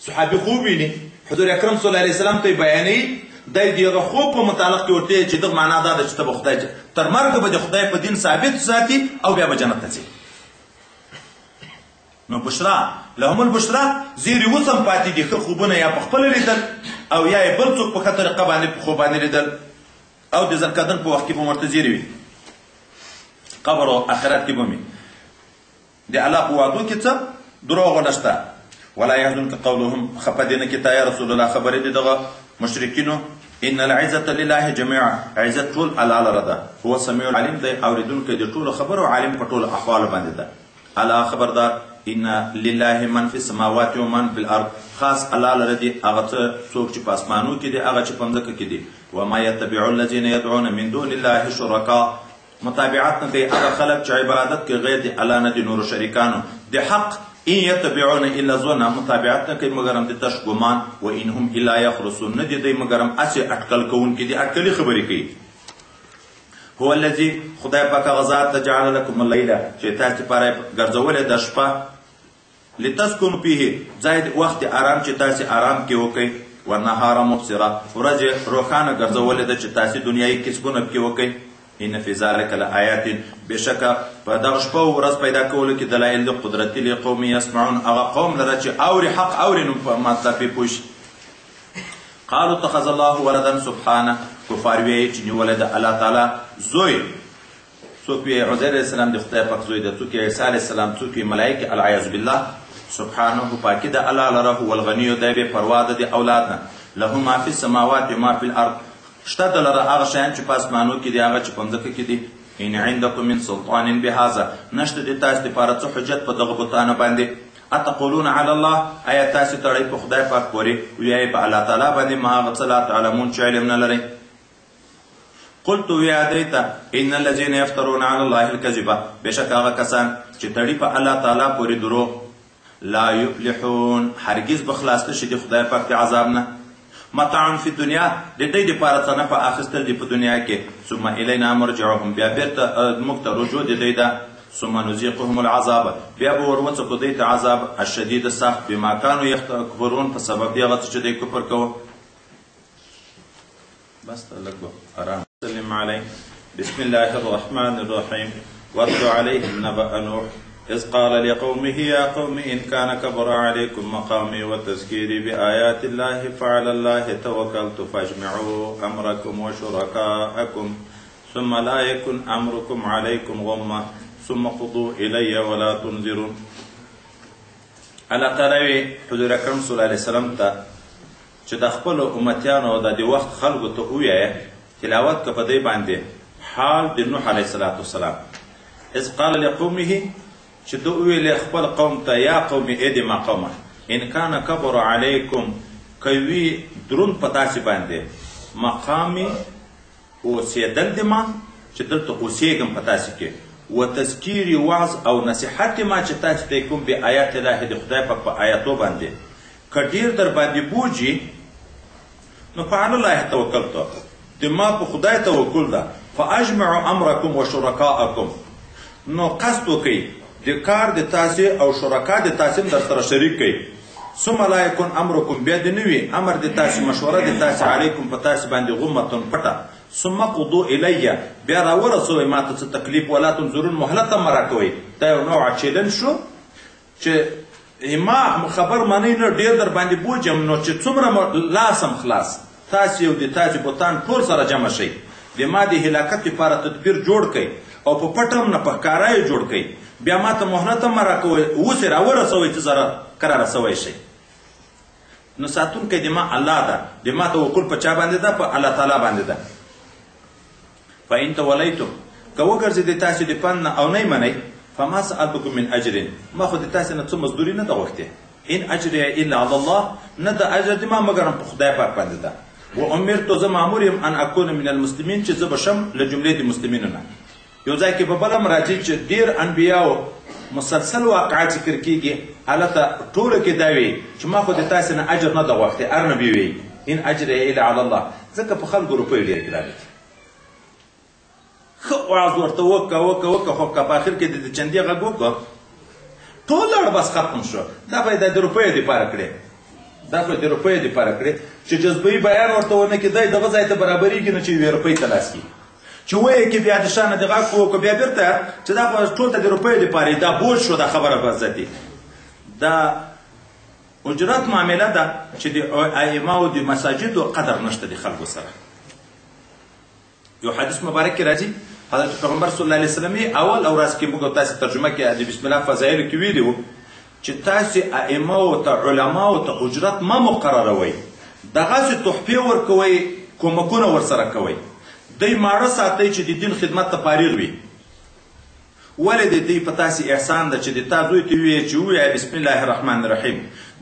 [SPEAKER 2] صحابي خوب ویني حضور اکرم صلی الله علیه وسلم ته بیانوي دی دغه خوب په متعلق کې ورته چې دغه معنا دا ده چې ته به خدای تر مرګه به د خدای په دین ثابت ساتي او بیا به جنت ته ځي نو بشرا لهم البشرا زیری اوس هم پاتې دي ښه خوبونه یا په خپله لیدل او یا یې بل څوک په ښه طریقه باندې په خوب باندې لیدل او د ذوالقدن په وخت کې به ورته زیری وي قبر او آخرت کې به وي د الله په وعدو کې څه دروغ نشته ولا يحزنك قولهم خفدين كتا يا رسول الله خبر دي دغه مشرکینو ان العزه لله جميعا عزت ټول الله لرده هو سميع العليم دی اوریدونکو د ټول خبر او عالم په ټول احوال باندې ده الله خبردار ان لله من في السماوات ومن في الارض خاص الله لرده هغه څوک چې په اسمانو کې دي هغه چې په ځمکه کې دي وما يتبع الذين يدعون من دون الله شركاء متابعت نه دی هغه خلک چې عبادت کې غیر دی الله نه دي نور شریکانو د حق ان يتبعون الا ظن متابعت نه کوي مگر هم د تش ګمان و انهم الا يخرصون نه دي دی مگر هم اسې اټکل کوونکي دي اټکلي خبرې کوي هو الذي خدای پاک غزاد جعل لكم الليل چې تاسو لپاره ګرځولې د شپه لتسكنوا فيه زائد وخت آرام چې تاسو آرام کې وکړئ والنهار مبصرا ورځ روښانه ګرځولې د چې تاسو دنیاي کسبونه کې وکړئ ان فی ذلک لآیات بشکه په دغه شپه او ورځ پیدا کولو کې دلایل د قدرت لقوم یسمعون هغه قوم لره چې اوري حق اوري نو په مطلب یې پوه شي قالوا اتخذ الله ولدا سبحانه کفار وایي چې نیولی د الله تعالی زوی څوک یې عزیر علیه السلام د خدای پاک زوی ده څوک یې عیسی علیه السلام څوک یې ملایکې العیاذ بالله سبحانه پاکي د الله لره هو الغني دی بې پروا ده د اولاد نه له ما فی السماوات ما فی الارض شته د لره هغه شیان چې په اسمانو کې دي هغه چې په ځمکه کې دي ان عندکم من سلطان بهذا نشته د تاسو لپاره څه حجت په دغه بتانو باندې اتقولون علی الله آیا تاسو تړئ په خدای پاک پورې ویایئ په الله تعالی باندې ما هغه څه لا تعلمون چې علم نه لرئ
[SPEAKER 1] قلت ویا دوی ته ان الذین یفترون علی الله الکذب بېشک هغه کسان چې تړي په الله تعالی پورې دروغ لا یفلحون هرگز به خلاص نشي د خدای پاک د عذاب نه متاع فی دنیا د دوی دپاره څه نه په اخیستل دي په دنیا کې ثم الینا مرجعهم بیا بېرته موږ ته رجوع د دوی ده ثم نذیقهم العذاب بیا به ور وڅکو دوی ته عذاب الشدید سخت بما کانوا یکفرون په سبب د هغه څه چې دوی کفر کوه بس لږ به ارام سلم علیه بسم الله الرحمن الرحیم واتل علیهم نبأ نوح إذ قال لقومه يا قوم إن كان كبر عليكم مقامي وتذكيري بآيات الله فعلى الله توكلت فاجمعوا أمركم وشركاءكم ثم لا يكن أمركم عليكم غمة ثم قضوا إلي ولا تنذرون الله تعالی حضور اکرم صلی الله علیه وسلم ته چې د خپلو امتیانو د دې وخت خلکو ته ووایه تلاوت که په دې باندې حال د نوح علیه السلام اذ قال لقومه چې دو ویلې خپل قوم ته یا قوم ای د ما قومه ان کان کبر علیکم کوي درون په تاسې باندې مقامي اوسېدل د ما چې دلته اوسېږم په تاسې کې و تذکیري وعظ او نصیحت ما چې تاسې ته کوم به آیات الله د خدای پاک په آیاتو باندې که ډېر در باندې بوجي نو فعلى الله توکلتو د ما په خدای توکل ده فاجمعوا امرکم وشرکاءکم نو قصد وکئ د کار د تاسې او شرکا د تاسې در سره شریک کړئ ثم لا یکن امرکم بیا د نه وي امر د تاسې مشوره د تاسې علیکم په تاسې باندې غمتن پټه ثم قضوا الی بیا راورسوئ ما ته څه تکلیف ولا تنظرون مهلت هم راکوئ دا یو نوع چیلنج شو چې ما خبر منئ نه ډېر در باندې بوجم نو چې څومره لاسم خلاص تاسې او د تاسې بوتان ټول سره جمع شئ د ما د هلاکت لپاره تدبیر جوړ کړئ او په پټه هم نه په ښکاره یې جوړ کړئ بیا ما ته مهلت هم راکوئ اوس یې راورسوئ چې زه کره رسوی شئ نو ساتونکی د ما الله ده د ما توکل په چا باندې ده په الله تعالی باندې ده فإن تولیتم که وګرځېدې تاسې د پند نه او نه یې منئ فما سألتکم من اجر ما خو د تاسې نه څه مزدوري نه ده غوښتې ان اجري الا علی الله نه د اجر د ما مګر هم په خدای پاک باندې ده و امرتو زه مامور یم ان اکون من المسلمین چې زه به شم له جملې د مسلمینو نه یو ځای کې به بله هم راځي چې ډېر انبیاو مسلسل واقعات ذکر کېږي هلته ټولو کې دا وي چې ما خو د تاسې نه اجر نه ده غوښتې هر نبي وي ان اجري الا علی الله ځکه په خلکو روپیو ډېر ګرانې دي ښه وعظ ورته وکړه خو که په آخر کې د چندې غږ وکړه ټول لاړ بس ختم شو دا به یې د روپیو دپاره کړې دا به د روپیو دپاره کړې چې جذبوي بیان ورته ونه کړي دغه ځای ته برابرېږي نه چې یوې روپۍ ته لاس کړي چې وایې کې بیا د شانه د غږ وکړو بیا بېرته چې دا به ټول ته د روپیو دپاره دا بوج شو دا خبره به زدي دا اجرت معامله ده چې د ائماو د مساجدو قدر نشته د خلکو سره یو حدیث مبارک کې راځي حضرت پیغمبر صلی الله علیه وسلم اول او راز کې موږ تاسې ترجمه کې د بسم الله فضایلو کې ویلي وو چې تاسې ائماو ته علماو ته اجرت مه مقرروئ دغسې تحفې ورکوئ کومکونه ورسره کوئ دوی ماړه ساتئ چې د دین خدمت ته فارغ وي ولې د دوی په تاسې احسان ده چې د تا زوی ته ووایې چې ووایه بسم الله الرحمن الرحیم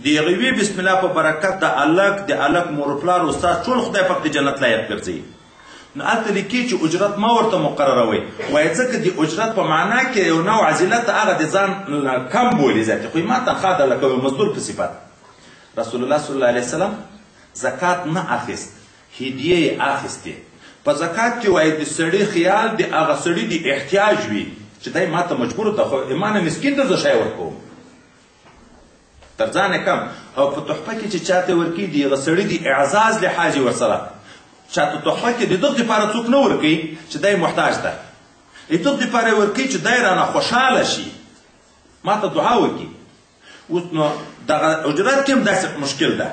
[SPEAKER 1] د هغې وی بسم الله په برکت د الک مور پلار استاد ټول خدای پاک د جنت لایق ګرځوي نو هلته لیکي چې اجرت ما ورته مقرروئ وایي ځکه د اجرت په معنا کې یو نوع عزلت هغه د ځان کم بولي ذاتي خو ما تنخوا درله کوي مزدور په صفت رسول الله صلی الله علیه وسلم زکات نه اخیست هدیه یې اخیستې په زکات کې وایي د سړي خیال د هغه سړي د احتیاج وي چې دی ما ته مجبور ده خو ما نه مسکین ته زه شی ورکوم تر ځانه کم او په تحفه کې چې چاته ورکوي د هغه سړي د اعزاز لحاظ یې ورسره چاته تحفه کې د دغه دپاره څوک نه ورکوي چې دی محتاج ده د دغه دپاره یې ورکوي چې دی رانه خوشحاله شي ما ته دعا وکړي اوس نو دغه اجرت کې هم داسې مشکل ده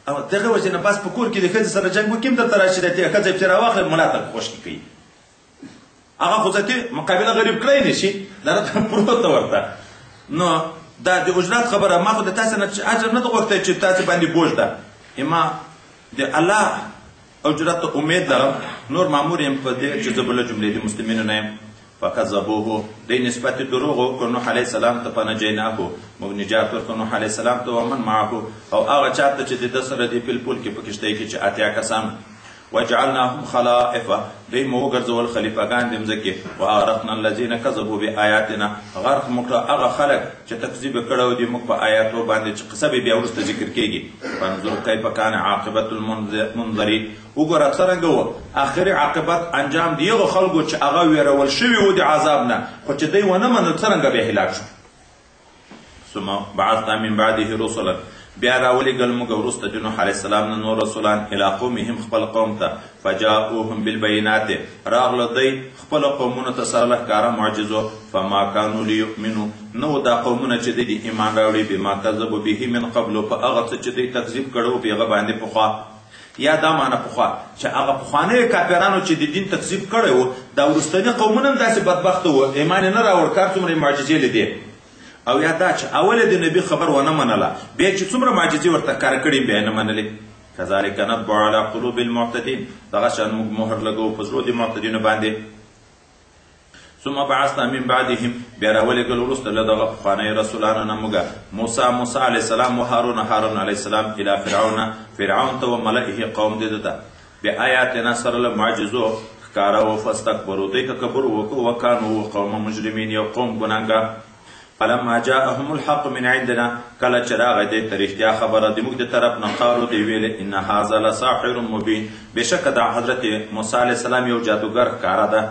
[SPEAKER 1] او دغه وجې نه بس په کور کې د ښځې سره جنګ وکړي هم درته راشي د ښځه یې پرې راواخلي ملا ته خوشکې کوي هغه خو ذاتي مقابله غریب کړی نه شي دغه پروت ده ورته نو دا د اجرت خبره ما خو د تاسې نه اجر نه ده غوښتی چې تاسې باندې بوج ده ما د الله اجرت ته امید لرم نور مامور یم په دې چې زه به له جملې د مسلمینو نه یم فکذبوه دی نسبت دروغ وکړو نوح علیه السلام ته فنجیناه موږ نجات ورکړو نوح علیه السلام ته ومن معه او هغه چا ته چې د ده سره دی په پل کې په کښتۍ کې چې اتیا کسان وجعلناهم خلائف دوی مو وګرځول خلیفګان د مځکې واغرقنا الذین کذبوا بآیاتنا غرق موږ هغه خلک چې تکذیب کړی دي موږ په آیاتو باندې چې قصه به بیا وروسته ذکر کېږي فانظر کیف کان عاقبة المنذرین وګوره څرنګه و آخري عاقبت انجام د هغو خلکو چې هغه ویرول شوي وو د عذاب نه خو چې دوی ونه منل څرنګه بیا هلاک شو ثم بعثنا من بعده رسلا بیا راولېږل موږ وروسته د نوح علیه السلام نه نور رسولان الی قومهم خپل قوم ته فجاؤوهم بالبینات راغله دوی خپلو قومونو ته سره له ښکاره معجزو فما کانو لیؤمنو نه و دا قومونه چې دوی د ایمان راوړي بما کذبو به من قبلو په هغه څه چې دوی تکذیب کړی په هغه باندې پخوا یا دا معنی پخوا چې هغه پخوانیو کافرانو چې د دین تکذیب کړی و دا وروستني قومونه هم داسې بدبخته وو ایمان یې نه راوړ کار څومره معجزې لیدې او یا دا چې اول د نبی خبر ونه منله بیا چې څومره معجزې ورته کار کړي بیا نه منلې کذلک نطبع علی قلوب المعتدین دغه شان موږ مهر لګوو په زړو د معتدینو باندې ثم بعثنا من بعدهم بیا راولېږل وروسته له دغه پخوانیو رسولانو نه موږ موسی علیه السلام و هارون علیه السلام الی فرعون ته و ملئه قوم د ده بآیاتنا سره له معجزو ښکاره و فاستکبرو دوی تکبر وکړو وکانو قوم مجرمین یو قوم ګناهګار فلما جاءهم الحق من عندنا کله چې راغی دی ته رښتیا خبره د موږ د طرف نه قالو دی ویلې ان هذا لساحر مبین بېشکه دا حضرت موسی علیه السلام یو جادوګر ښکاره ده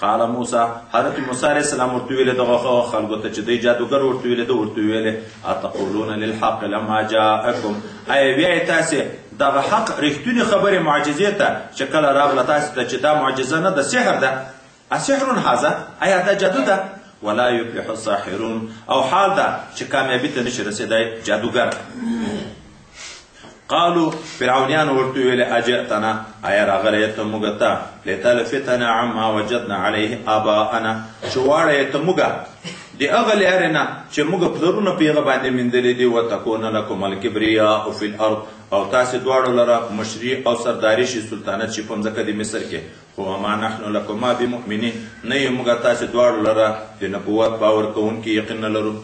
[SPEAKER 1] قال موسی حضرت موسی علیه السلام ورته ویلې دغه خلکو ته چې دی جادوګر ورته ویلې ده ورته ویلې اتقولون للحق لما جاءکم آیا ویایې تاسې دغه حق رښتونې خبرې معجزې ته چې کله راغله تاسې ته چې دا معجزه نه ده سحر ده اسحر هذا آیا دا جادو ده ولا يفلح الساحرون او حال دا چې کامیابی ته نشي رسیدای جادوګر قالوا فرعونیان ورته ویل اجئتنا آیا راغلی ته موږ ته لتلفتنا عما وجدنا عليه آباءنا چې واړی ته موږ د هغه لارې نه چې موږ پلرونه په هغه باندې میندلي دي وتکون لکم الکبریاء فی الارض او تاسې دواړو لره مشري او سرداري شي سلطنت شي په مځکه د مصر کې خو ما نحن لکما بمؤمنین نه یو موږ تاسې دواړو لره د نبوت باور کوونکي یقین نه لرو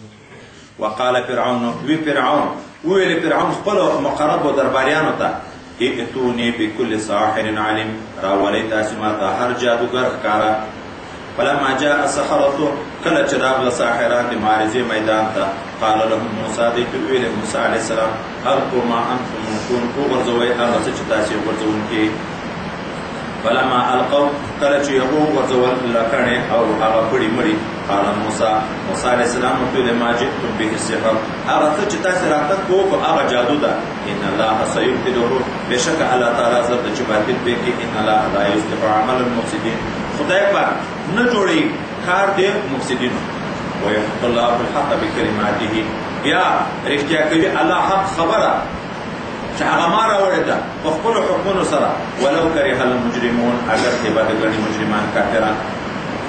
[SPEAKER 1] وقال فرعون وویل فرعون خپلو مقربو درباریانو ته ائتوني بكل ساحر علیم راولئ تاسې ما ته هر جادوګر ښکاره فلما جاء السحرة کله چې راغله ساحران د معارضې میدان ته قال لهم موسی دوی ته وویل موسی علیه السلام القوا ما انتم ملقون وغورځوئ هغه څه چې تاسې غورځوونکي فلما القوا کله چې هغو غورځول لکڼې او هغه پړي مړي قال موسی علیه السلام ورته ویل ما جئتم به السحر هغه څه چې تاسې راتګ کوو هغه جادو ده ان الله سیبطله بېشکه الله تعالی زر ده چې باطل پرې کړي ان الله لا یصلح عمل المفسدین خدای پاک نه جوړوي کار د مفسدینو ويحق الله الحق بکلماته بیا رښتیا کوي الله حق خبره چې هغه ما راوړې ده په خپلو حکمونو سره ولو کره المجرمون اگر چې به د ګڼې مجرمان کافران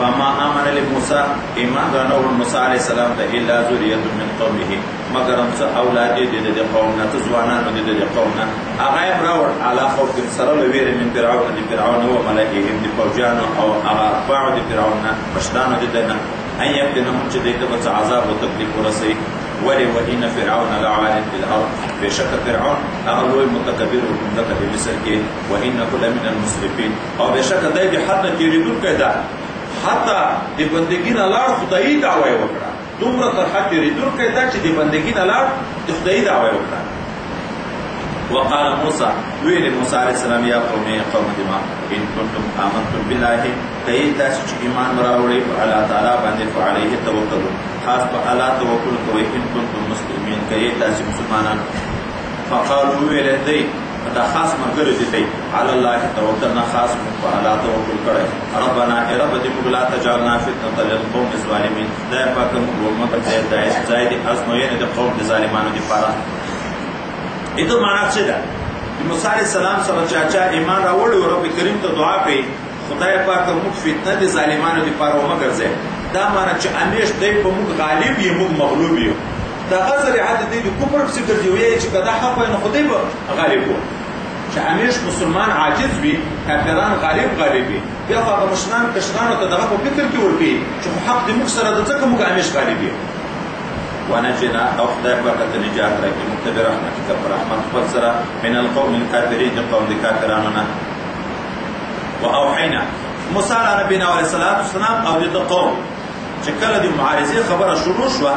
[SPEAKER 1] فما آمن لموسی ایمان رانه موسی علیه السلام ته الا ذریة من قومه مگر هم څه اولاد یې د قوم نه څه ځوانان د قوم نه هغه یې راوړ علی خوف سره له ویرې من فرعون د فرعون و ملائکهم د پوځیانو او هغه اتباعو د فرعون نه مشرانو د ده نه ان یفتنهم چې دوی ته به څه عذاب او تکلیف ورسوي ولې وان فرعون لعال فی الارض بېشکه فرعون هغه لوی متکبر و په مځکه د مصر کې وانه لمن المسرفین او بېشکه دی د حد نه تېرېدونکی ده حتی د بندګي نه لاړ خدایي دعوه یې وکړه دومره تر حد تېرېدونکی ده چې د بندګي نه لاړ د خدایي دعوه یې وکړه وقال موسی ویل موسی علیه السلام یا قوم دما ان کنتم آمنتم بالله کئ تاسو چې ایمان راوړئ په الله تعالی باندې فعليه توکل خاص په الله توکل کوئ ان کنتم مسلمین کئ تاسو مسلمانان فقالوا ویل دی دا خاص ملګری دي دی علی الله توکلنا خاص په الله توکل کړی ربنا ای رب دې موږ لا تجعلنا فتنة للقوم الظالمین دا پاک موږ مکه زائد ازموینه د قوم د ظالمانو لپاره ایتو معنا څه ده موسی علیه السلام سره چاچا ایمان راوړی او رب کریم ته دعا کوي خدای پاک موږ فتنه د ظالمانو لپاره ومګرځي دا معنا چې همیش دی په موږ غالب یو موږ مغلوب یو دا غزر عادت دی د کفر په فکر دی وایي چې کدا حق نه خدای به غالب وو چې همیش مسلمان عاجز وي کافران غالب وي بیا هغه مشران کشرانو ته دغه په فکر کې ورپی چې حق د موږ سره د ځکه موږ همیش غالب یو ونجنا او خدای پاک ته نجات راکړي مقتدر رحمتک پر رحمت خپل سره من القوم الكافرین د قوم د کافرانو نه
[SPEAKER 2] واوحینا موسی علیه نبینا علیه السلام او د قوم چې کله د معارضې خبره شروع شوه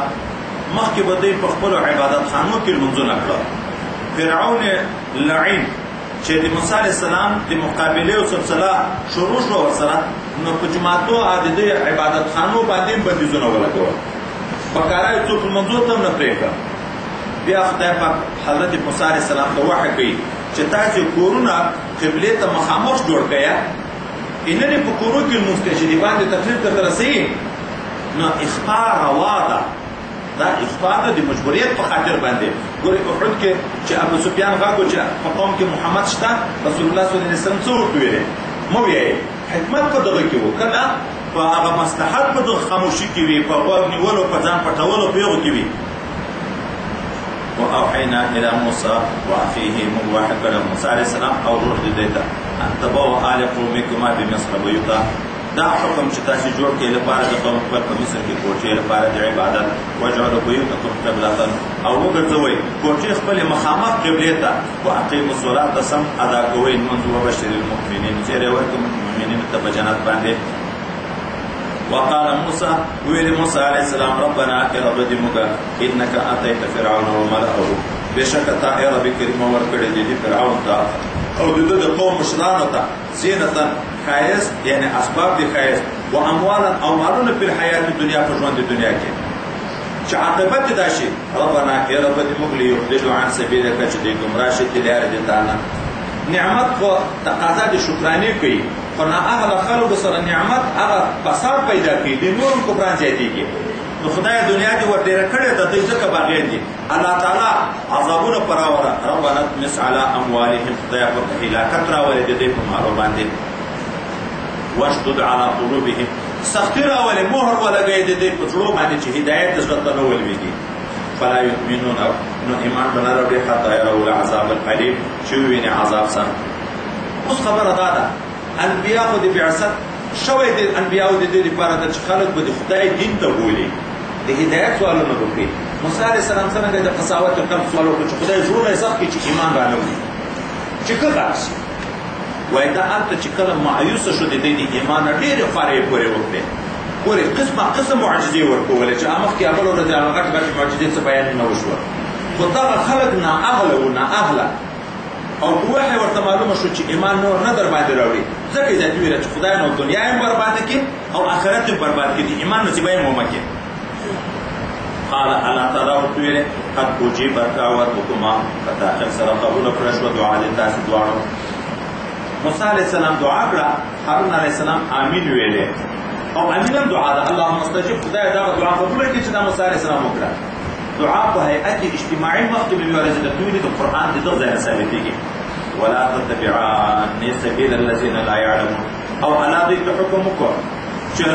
[SPEAKER 2] مخکې به دوی په خپلو عبادتخانو کې لمونځونه کړل. فرعون لعین چې د موسی علیه السلام د مقابلې او سلسله شروع شوه ورسره نو په جوماتو او د دوی عبادتخانو باندې بندیزونه ولګول. په کاره یې څوک لمونځو ته هم نه پرېږده. بیا خدای پاک حضرت موسی علیه السلام ته وحی کوي چې تاسې کورونه قبلې ته مخامخ جوړ کړئ اینه په کورو کې لمونځ کوئ چې د باندې تکلیف درته رسوي نو اخفا روا ده. دا اخفا ده د مجبوریت په خاطر باندې. ګورې احد کې چې ابو سفیان غږ چې په قوم کې محمد شته رسول الله صلی الله علیه وسلم څه ورته ویلې مه وایئ. حکمت په دغه کې و که نه په هغه مصلحت په دغه خاموشي کې وي په غوږ نیولو په ځان پټولو په هغو کې وي. واوحینا الی موسی واخیه موږ واحد کړه موسی علیه السلام او ورور د دوی ته ان تبوأ آل قومکما بمصر بیوتا. دا حکم چې تاسو جوړ کړئ لپاره د قوم خپل په مصر کې کوټې لپاره د عبادت واجعلوا بیوتکم قبلة او وګرځوئ کوټې خپلې مخامخ قبلې ته واقیموا الصلاة سم ادا کوئ لمونځ وبشر المؤمنین زیری ورکړئ مؤمنینو ته په جنت باندې. وقال موسى ویل موسی علیه السلام ربنا ای رب دې موږ انک اتیت فرعون وملأه بشک تا ای رب کریم ورکړې دې فرعون ته او د قوم مشرانو ته زینتا خایست یعنی اسباب د خایست و اموالا او مالونه په حیات دنیا په ژوند د دنیا کې چې عاقبت دا شي ربنا ای رب دې موږ لیضلوا عن سبیلک چې دې ګمراه شي د لارې د تانه. نعمت خو تقاضا د شکرانې کوي خو نه هغه خلکو سره نعمت هغه فساد پیدا کوي د نورو کفران زیاتېږي. نو خدای دنیا کې ور ډېره کړې ده دوی ځکه باغیان دي. الله تعالی عذابونه پر راوړه ربنا اطمس علی اموالهم خدای پر هلاکت راولې د دوی په مالو باندې واشدد علی قلوبهم سختي راولې مهر ولګوي د دوی په زړو باندې چې هدایت د زړه ته نه ولوېږي. فلا یؤمنون نو ایمان به نه راوړي حتی یروا العذاب الالیم چې وویني عذاب سره. اوس خبره دا ده انبیا خو د بعثت شوی د انبیاو د دې لپاره ده چې خلک به د خدای دین ته بولي د هدایت سوالونه وکړي. موسی علیه السلام څرنګه د قساوت قلب سوال وکړ چې خدای زړونه یې سخت کړي چې ایمان رانهوړي چې ښه کار شي. وایي دا هلته چې کله مایوسه شو د دوی د ایمان نه ډېرې خوارې پورې وکړې. ګورې قسمه قسم معجزې ورکولې چې مخکې هغه ورځې هغه غټ غټ معجزې څه بیان نه وشوه. خو دغه خلک نااهله وو نااهله او وحی ورته معلومه شو چې ایمان نور نه در باندې راوړي ځکه یې ذاتي ویله چې خدای نو دنیا هم برباده کړي او آخرت هم برباد کړي د ایمان نصیبه یې مومه کړي. قال الله تعالی ورته ویلې قد اجیبت دعوتکما په تاخر سره قبوله کړه شوه دعا د تاسې دواړو. موسی علیه السلام دعا کړه هارون علیه السلام امین ویلې او امین هم دعا ده اللهم استجب خدای دغه دعا قبوله کړي چې دا موسی علیه السلام وکړه. دعا په هیئت اجتماعي مخکې به ورځي د دوی د قرآن د دغه ځای نه ثابتېږي. ولا تتبعن سبیل الذین لا یعلمون او الله دوی ته حکم وکړ چې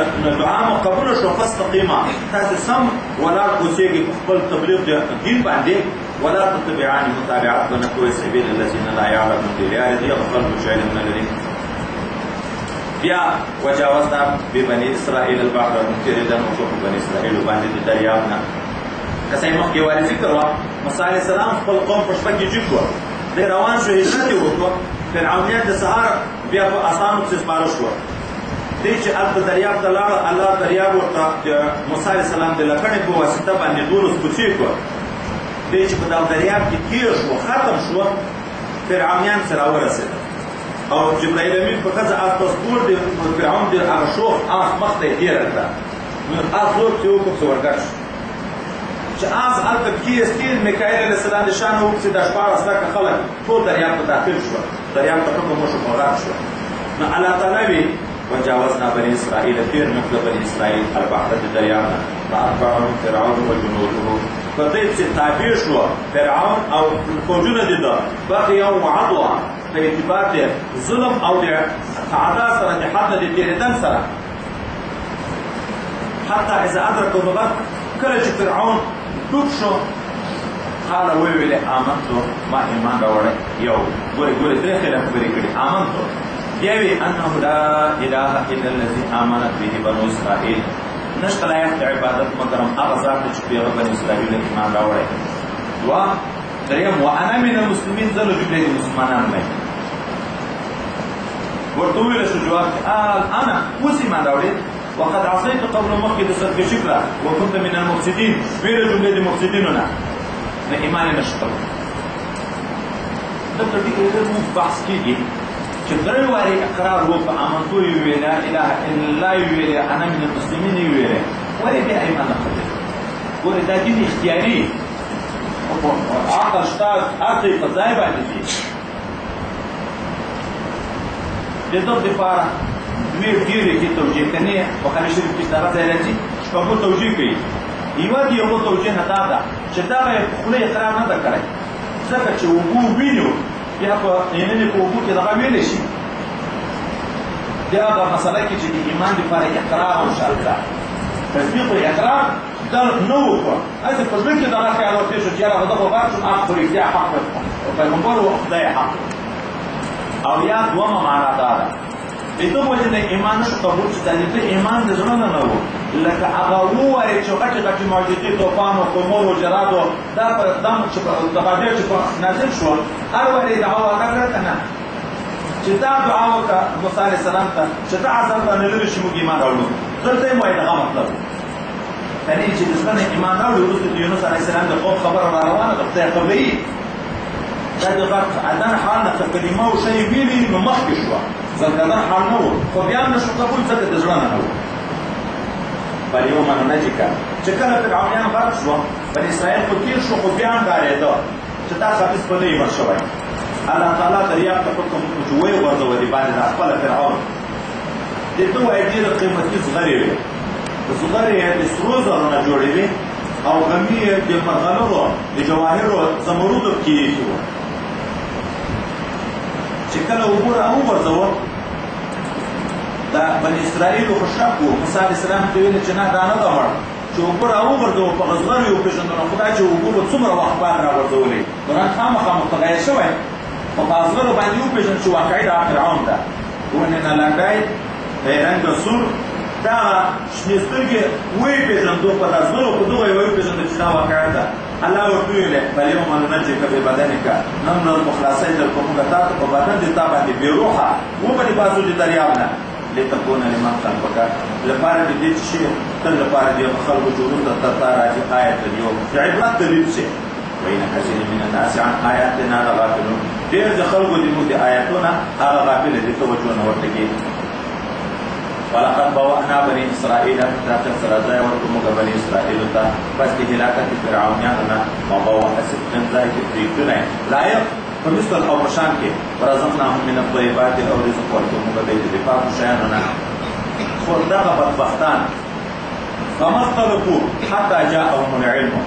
[SPEAKER 2] دعا مو قبوله شوه فاستقیما تاسې سم ولاړ اوسېږئ په خپل تبلیغ د دین باندې ولا تتبعن متابعت به نه کوئ سبیل الذین لا یعلمون د لارې د هغو خلکو چې علم نه لري. بیا وجاوزنا ببني اسرائیل البحر تېرېدن وکړو په بني اسرائیلو باندې د دریاب نه. کسې مخکې وارې ذکر وه موسی علیه السلام خپل قوم په شپه کې جګ وه دی روان شو هجرت یې وکړو. فرعونیان د سهار بیا په اسانو پسې سپاره شوه. دی چې هلته دریاب ته لاړه الله دریاب ورته د موسی علیه السلام د لکڼې په واسطه باندې 12 کوڅې کړه. دی چې په دغه دریاب کې تېر شو ختم شو فرعونیان سره ورسېده او جبرائیل امین په ښځه اس ته سپور د فرعون د هغه شوخ اس مخ ته یې تېره کړه. نو اس زور پسې وکړو پسې ورګډ شو چې اس هلته پکې یې ستېل میکایل علیه السلام د شانه وپسې دا 14 لکه خلک ټول دریاب ته داخل شوه. دریاب ته حکم وشو په غرق شوه. نو الله تعالی وی وجاوزنا بني اسرائیل تېر مې کړه بني اسرائیل البحر د دریاب نه فاتبعهم فرعون وجنوده په دې پسې تابع شوه فرعون او فوجونه د ده بغیا وعدوا په اعتبار د ظلم او د تعدا سره د حد د تېرېدن سره حتی اذا ادرکوا الغرق کله چې فرعون ډوب شو قال وی ویلې آمنتو ما ایمان راوړی. یو ګورې درې خلاف خبرې کړي آمنتو بیا وی انه لا اله الا الذي امنت به بنو اسرائیل نشته لایق د عبادت مګر هغه ذات چې په بني اسرائیل ایمان راوړی. دوه دریم وانا من المسلمین زه له جملې د مسلمانانو نه ورته ویل شو جواب انا اوس ایمان راوړې وقد عصيت قبل مخکې د سرکشي کړه وكنت من المفسدين ډېرې جملې د مفسدینو نه د ایمان یې نشته دلته موږ بحث کېږي چې درې وارې اقرار وکړه آمنتو یې وویل لا اله الا الله یې وویل انا من المسلمین یې وویل ولې بیا ایمان نه خبرې ګورې دا دین اختیاري عقل شته عقل په ځای باندې دي د دې لپاره دوی ډېرې کې توجیه کوي بخاري شریف کې دغه ځای راځي شپږو توجیه کوي یوه د یوه توجیه نه دا ده چې دغه یې خوله اقرار نه ده کړی ځکه چې اوبه وینو بیا په یعنې په اوبو کې دغه ویلی شي د هغه مسله کې چې د ایمان لپاره اقرار او شرط ده تصدیق او اقرار دا نه وکړه هسې په زړه کې دغه خیال ورتېر شو چې یاره دغه غږ شم حق په رښتیا حق ده او پیغمبر و خدای حق او یا دومه معنا دا ده د دغه وجې نه ایمان نشو قبول چې د دې ایمان د زړه نه نه و لکه هغه ووایي چې غټې غټې معجزې طوفان او قمر او جراد دا په اقدام چې دغه ډېر چې نازل شو هر وارې دعا وکړه که نه چې دا دعا وکړه موسی علیه السلام ته چې دا عذاب رانه لرې شي موږ ایمان راوړو دلته یې وایي دغه مطلب یعنې چې د زړه نه ایمان راوړي وروسته د یونس علیه السلام د قوم خبره را روانه ده خدای خبري دا د غږ اذان حال نه که کلمه او شی ویلي نو مخکې شوه ځکه اذان حال نه و خو بیا هم نشو قبول ځکه د زړه نه نه و فالیوم ننجیک چې کله فرعونیان غرق شوه بني اسرائیل خو تېر شو خو بیا هم ډارېده چې دا خبیث به نه وي مړ شوی الله تعالی دریاب ته حکم وکړو چې ویې غورځوه دې باندې دا خپله فرعون د ده وایي ډېرې قیمتي زغرې وې زغرې یې د سرو زرو نه جوړې وې او غمي یې د مرغلرو د جواهرو زمرودو کې ایښي وه چې کله اوبه راوغورځوه دا بني اسرائیلو خو شک و موسی علیه السلام ته ویلې چې نه دا نه ده مړه چې اوبه راوغورځوه په غزغر یې وپېژندو نو خدای چې اوبه به څومره وخت بعد راغورځولې قرآن خامخا متغیر شوی خو په غزغرو باندې وپېژند چې واقعي دا فرعون ده وننه لنډی رنګه سور دا شنې سترګې ویې پېژندو په غزغرو په دغه یې وپېژندو چې دا واقعه ده الله ورته ویلې فالیوم ننجیک ببدنک نن ورځ به خلاصۍ درکړو موږ تا ته په بدن دې تا باندې بې روحه وبنې بازو د دریاب نه لتكون لمن خلفك لپاره د دې چې تل لپاره د خلکو جوړونو ته تا راځي آیت دی او عبرت دې شي وین کثیر من الناس عن آیاتنا غافلون ډېر د خلکو د آیاتونه هغه غافل دي توجه نه ورته کوي ولقد بوأنا بني اسرائيل تحت سرزاي ورکومو بني اسرائيل ته پس د هلاکت فرعونیانو نه وبوأ سبتن ځای کې پرېږدنی لایق په مثل او په شان کې ورزقناهم من الطیبات او رزق ورکومو دوی ته د پاکو شیانو نه خو دغه بدبختان فما اختلفوا حتى جاءهم العلم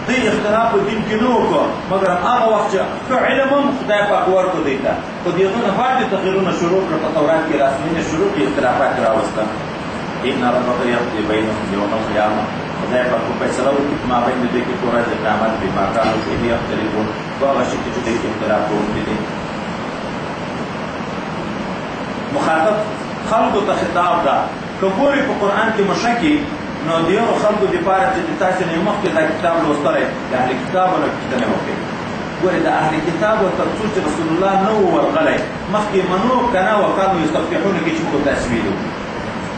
[SPEAKER 2] دی اختلاف په دین کې نه وکړه مګر هغه وخت چې ښه علم هم خدای پاک ورکړو دی ته خو د هغه نه بعد تغییرونه شروع کړه په تورات کې رسمونه شروع کړي اختلافات راوسته ان ربک یقضي بینهم یوم القیامه خدای پاک په فیصله وکړي چې مابین د دوی کې په ورځ د قیامت بما کانوا فیه یختلفون په هغه شي کې چې دوی اختلاف کوونکي دي مخاطب خلکو ته خطاب ده که ګورې په قرآن کې مشکي نو د یو خلکو دپاره چې تاسې نه مخکې دا کتاب لوستلی د اهل کتابو نه پوښتنې وکړئ ګورې د اهل کتابو تر څو چې رسول الله نه و ورغلی مخکې منو که نه وکانو یستفتحونه کې چې موږ تاسې ویلو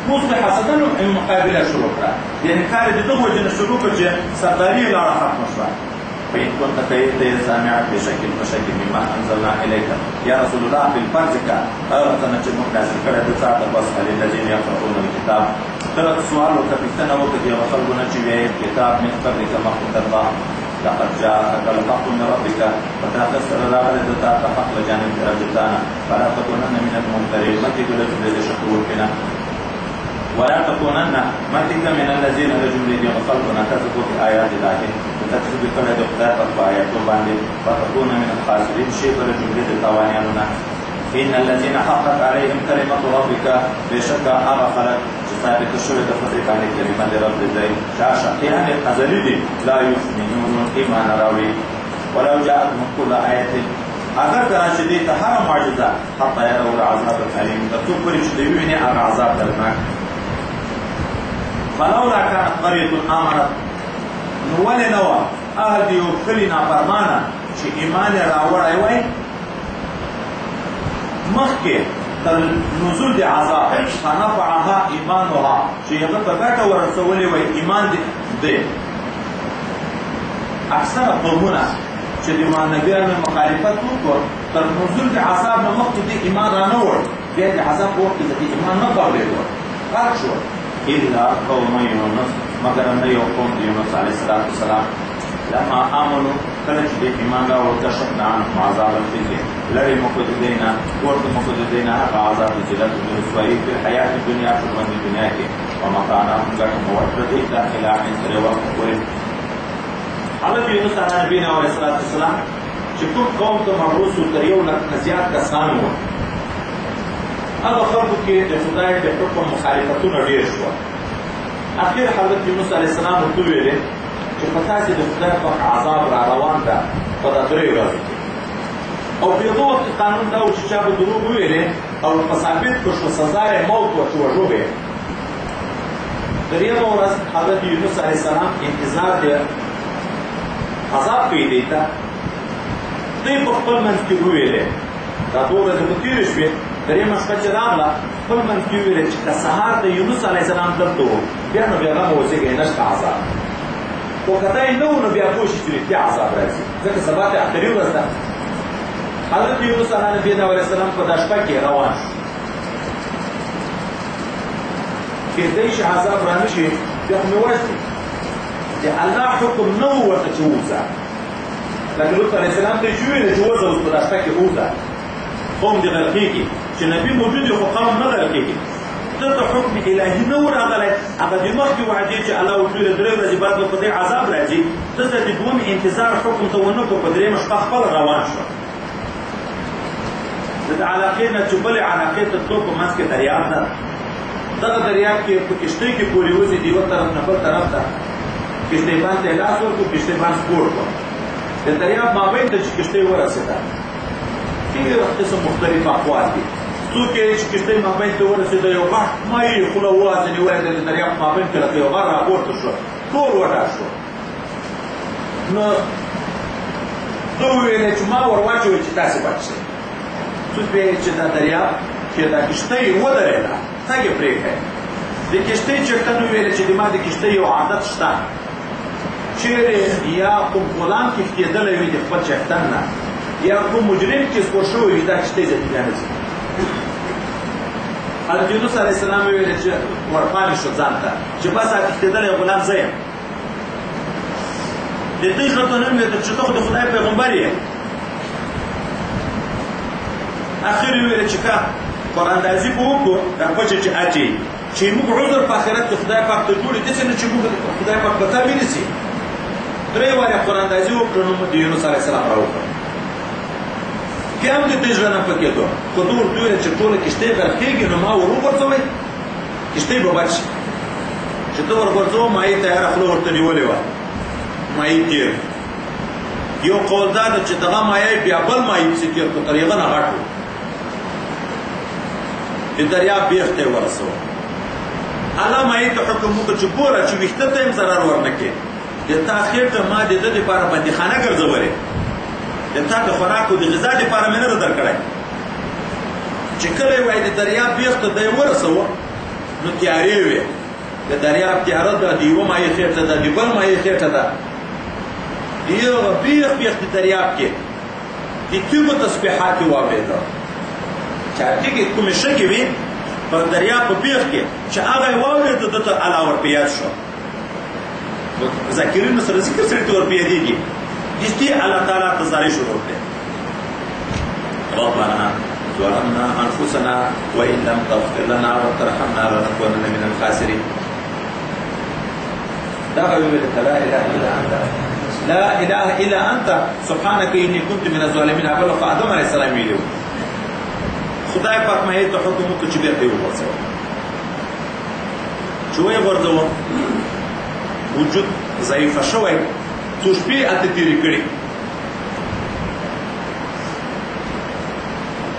[SPEAKER 2] اوس د حسدانو مقابله شروع کړه یعنې کار یې د دغه وجې نه شروع کړ چې سرداري یې لاړه ختمه شوه فإن كنت كيد سامعا بشكل مشكل مما أنزلنا إليك يا رسول الله بالفرض کا أغتنا جمع نازل كده بساعة البصر للذين يقرؤون الكتاب ثلاث سؤال وكفتنا وكتي وخلقنا جبيه كتاب من قبلك مخطط الله لقد جاءك الحق من ربك فلا تسر لا غلدتا حق لجانب رجتانا فلا تكونن من الممترين ما تقول جملة شكور فينا ولا تكونن ما تقول من الذين لجملة وخلقنا كذبوا بآيات الله تكذب كل دقدار بآيات باندې فتكون من الخاسرين شيء بل جملة توانياننا إن الذين حقت عليهم كلمة ربك بشك هغه خلق چې ثابت شوی د خدای باندې کلمه د رب دی شاشه يعني ازلی دي لا يؤمنون ایمان راوړي ولو جاءتهم كل آية اگر درشه دي ته هر معجزه حتى يروا العذاب الأليم ترڅو پورې چې دوی ویني هغه عذاب دردناک فلولا كانت قرية آمنت نو ولې نه وه اهل د یو کلي نافرمانه چې ایمان یې راوړی وی مخکې تر نزول د عذاب فنفعها ایمانها چې هغه په ګټه ورسولې وای ایمان دی اکثره قومونه چې د نبیانو مخالفت وکړ تر نزول د عذاب نه مخکې د ایمان را نه وړ بیا د عذاب په وخت کې د ایمان نه قبلې وړ غرق شو الا قوم یونس مگر نه یو قوم د یونس علیه السلام لما آمنوا کله چې د ایمان را وکشفنا عنهم عذاب الخزي لرې مو کو د دوی نه پورته مو کو د دوی نه هغه عذاب د ذلت د رسوایي په حیات دنیا په ژوند دنیا کې ومتعناهم ګټه مو ورکړه دې ته اله من سره وخت پورې حضرت یونس علیه السلام چې کوم قوم ته مبعوث و تر 1 لک نه زیات کسان وو هغه خلکو کې د خدای د حکم مخالفتونه ډېر شول اخر حضرت یونس علیه السلام ورته ویلې چې په تاسې د خدای پاک عذاب را روان ده په دا 3 ورځو کې او په دغه وخت قانون دا و چې چا به دروغ وویلې او په ثابت کړو شو سزا یې موت وه چې وژوبې درېیمه ورځ حضرت یونس علیه السلام انتظار د عذاب کوي دی ته دوی په خپل منځ کې وویلې دا 2 ورځې به تېرې شوې درېیمه شپه چې راغله خپل منځ کې وویلې چې که سهار د یونس علیه السلام دلته و بیا نو بیا غم وځېږئ نشته عذاب خو که دا یې نه و نو بیا پوه شي چې رښتیا عذاب راځي ځکه سبا ته اختري ورځ ده حضرت یونس علیه السلام په دا شپه کې روان شو کېدی شي عذاب را نه شي بیا خو مې وژني د الله حکم نه و ورته چې ووځه لکه لوط علیه السلام ته یې چې وویلې چې وځه اوس په دا شپه کې ووځه قوم دې غرقېږي چې نبي موجود وي خو قوم نه غرقېږي دلته حکم الهي نه و راغلی هغه د مخکې وعدې چې الله ورته ویلې 3 ورځې بعد به په دې عذاب راځي دلته د 2 انتظار حکم ته ونه کړو په 3مه شپه خپل روان شو د علاقې نه چې بلې علاقې ته تلو په منځ کې دریاب ده دغه دریاب کې په کښتۍ کې پورې وځي د یوه طرف نه بل طرف ته کښتیبان ته یې لاس ورکړو کښتیبان سپور کړو د دریاب مابین ته چې کښتۍ ورسېده ډېر قسم مختلف اقوال دي څوک یې چې کښتۍ مابین ته ورسېده یو غټ مایي خوله ووازې نیولی دی د دریاب مابین کې لکه یو غر راپورته شو ټول وډار شو نو ده وویلې چې ما ور واچوئ چې تاسې بچ شئ څوک یې چې دا دریاب کې دا کښتۍ ودرېده تګ یې پرېږدی د کښتۍ چټن وویلې چې د ما د کښتۍ یو عادت شته چیرې یا کوم غلام کښتېدلی وي د خپل چټن نه یا کوم مجرم چې سپور شوی وي دا کښتۍ ځکه بیا نه ځي حضرت یونس علیه السلام وویلې چې ورپانې شو ځان ته چې بس کښتېدلی غلام زه یم د دوی زړه ته نه لوېده چې ته خو د خدای پیغمبر یې اخر یې وویلې چې که قراندازي به وکړو دا پچه چې اچي چې موږ عذر په آخرت کې خدای پاک ته جوړې داسې نه چې موږ خدای پاک به ته ونیسي 3 وارې قراندازي وکړو نو موږ د یونس علیه السلام راوکړو بیا هم د دوی زړه نه پکېدو خو ده ورته وویل چې ټوله کښتۍ غرقېږي نو ما ور وغورځوئ کښتۍ به بچ شي چې ته ور غورځوه مایي تیاره خوله ورته نیولې وه مایي تېر یو قول دا ده چې دغه مایه بیا بل مایي پسې تېر کړو تر هغه نه غټ و د دریاب بیخ ته یې ورسوه الله مایي ته حکم وکړه چې ګوره چې ویښته ته هم ضرر ورنه کړې د تا خېټه ما د ده دپاره بندیخانه ګرځولې د تا د خوراک او د غذا دپاره مې نه ده درکړی چې کله یې وایي د دریاب بیخ ته ده یې ورسوه نو تیارې وې د دریاب تیاره ده د یوه مایې خېټه ده د بل مایې خېټه ده د یوه بیخ د دریاب کې د تیږو تسبیحات یې واورېده چارتي کې کومې شګې وي په دریاب په بیخ کې چې هغه یې واورېده ده ته الله ورپه یاد شو ذاکرینو سره ذکر سړي ته ورپه یادېږي دستي الله تعالی ته زارۍ شروع کړې ربنا ظلمنا انفسنا وان لم تغفر لنا وترحمنا لنكونن من الخاسرين دا ویل لا اله الا انت لا اله الا انت سبحانك اني كنت من الظالمين هغه په آدم علیه السلام ویلو خدای پاک مې ته حکم وکړ چې بیرته وغورځوه چې ویې غورځوه وجود ضعیفه شوی څو شپې اته تېرې کړي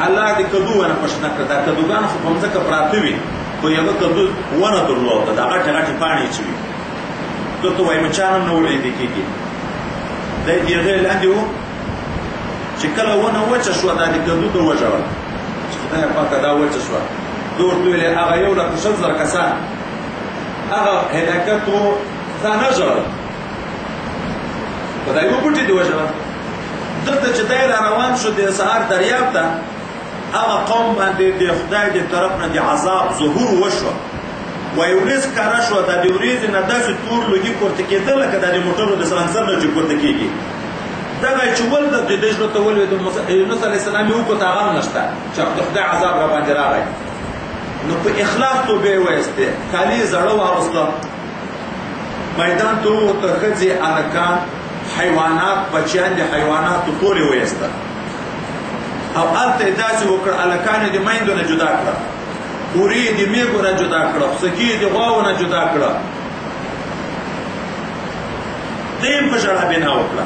[SPEAKER 2] الله دې کدو ونه پشنه کړه دا کدوګان خو په مځکه پراته وي خو یوه کدو ونه درلوده دا غټې غټې پاڼې چې وي ده ته وایي مچان هم نه وړېدې کېږي دی د هغې لاندې و چې کله ونه وچه شوه دا د کدو ته وژول چې خدای پاکه دا وچه شوه ده ورته ویلې هغه 1,00,000 کسان هغه هلاکت و تا نه ژړل خدای وپټې دې وژړل دلته چې دی را روان شو د سهار دریاب ته هغه قوم باندې د خدای د طرف نه د عذاب ظهور وشوه و یو ورځ ښکاره شوه دا د ورځې نه داسې تور لوګي پورته کېدل لکه دا د موټرو د سلنسر نه چې پورته کېږي دغه چې ولده د دې زړه ته ولوېد یونس علیه السلام یې وکړو ته هغه هم نشته چې د خدای عذاب را باندې راغی نو په اخلاص توبې یې وایستې کالي یې زړه واغوسته میدان ته ووته ښځې هلکان حیوانات بچیان د حیواناتو ټول یې وایسته او هلته یې داسې وکړه هلکان یې د میندو نه جدا کړه وری یې د میږو نه جدا کړه پسکي یې د غواو نه جدا کړه ده یې په ژړا بنا وکړه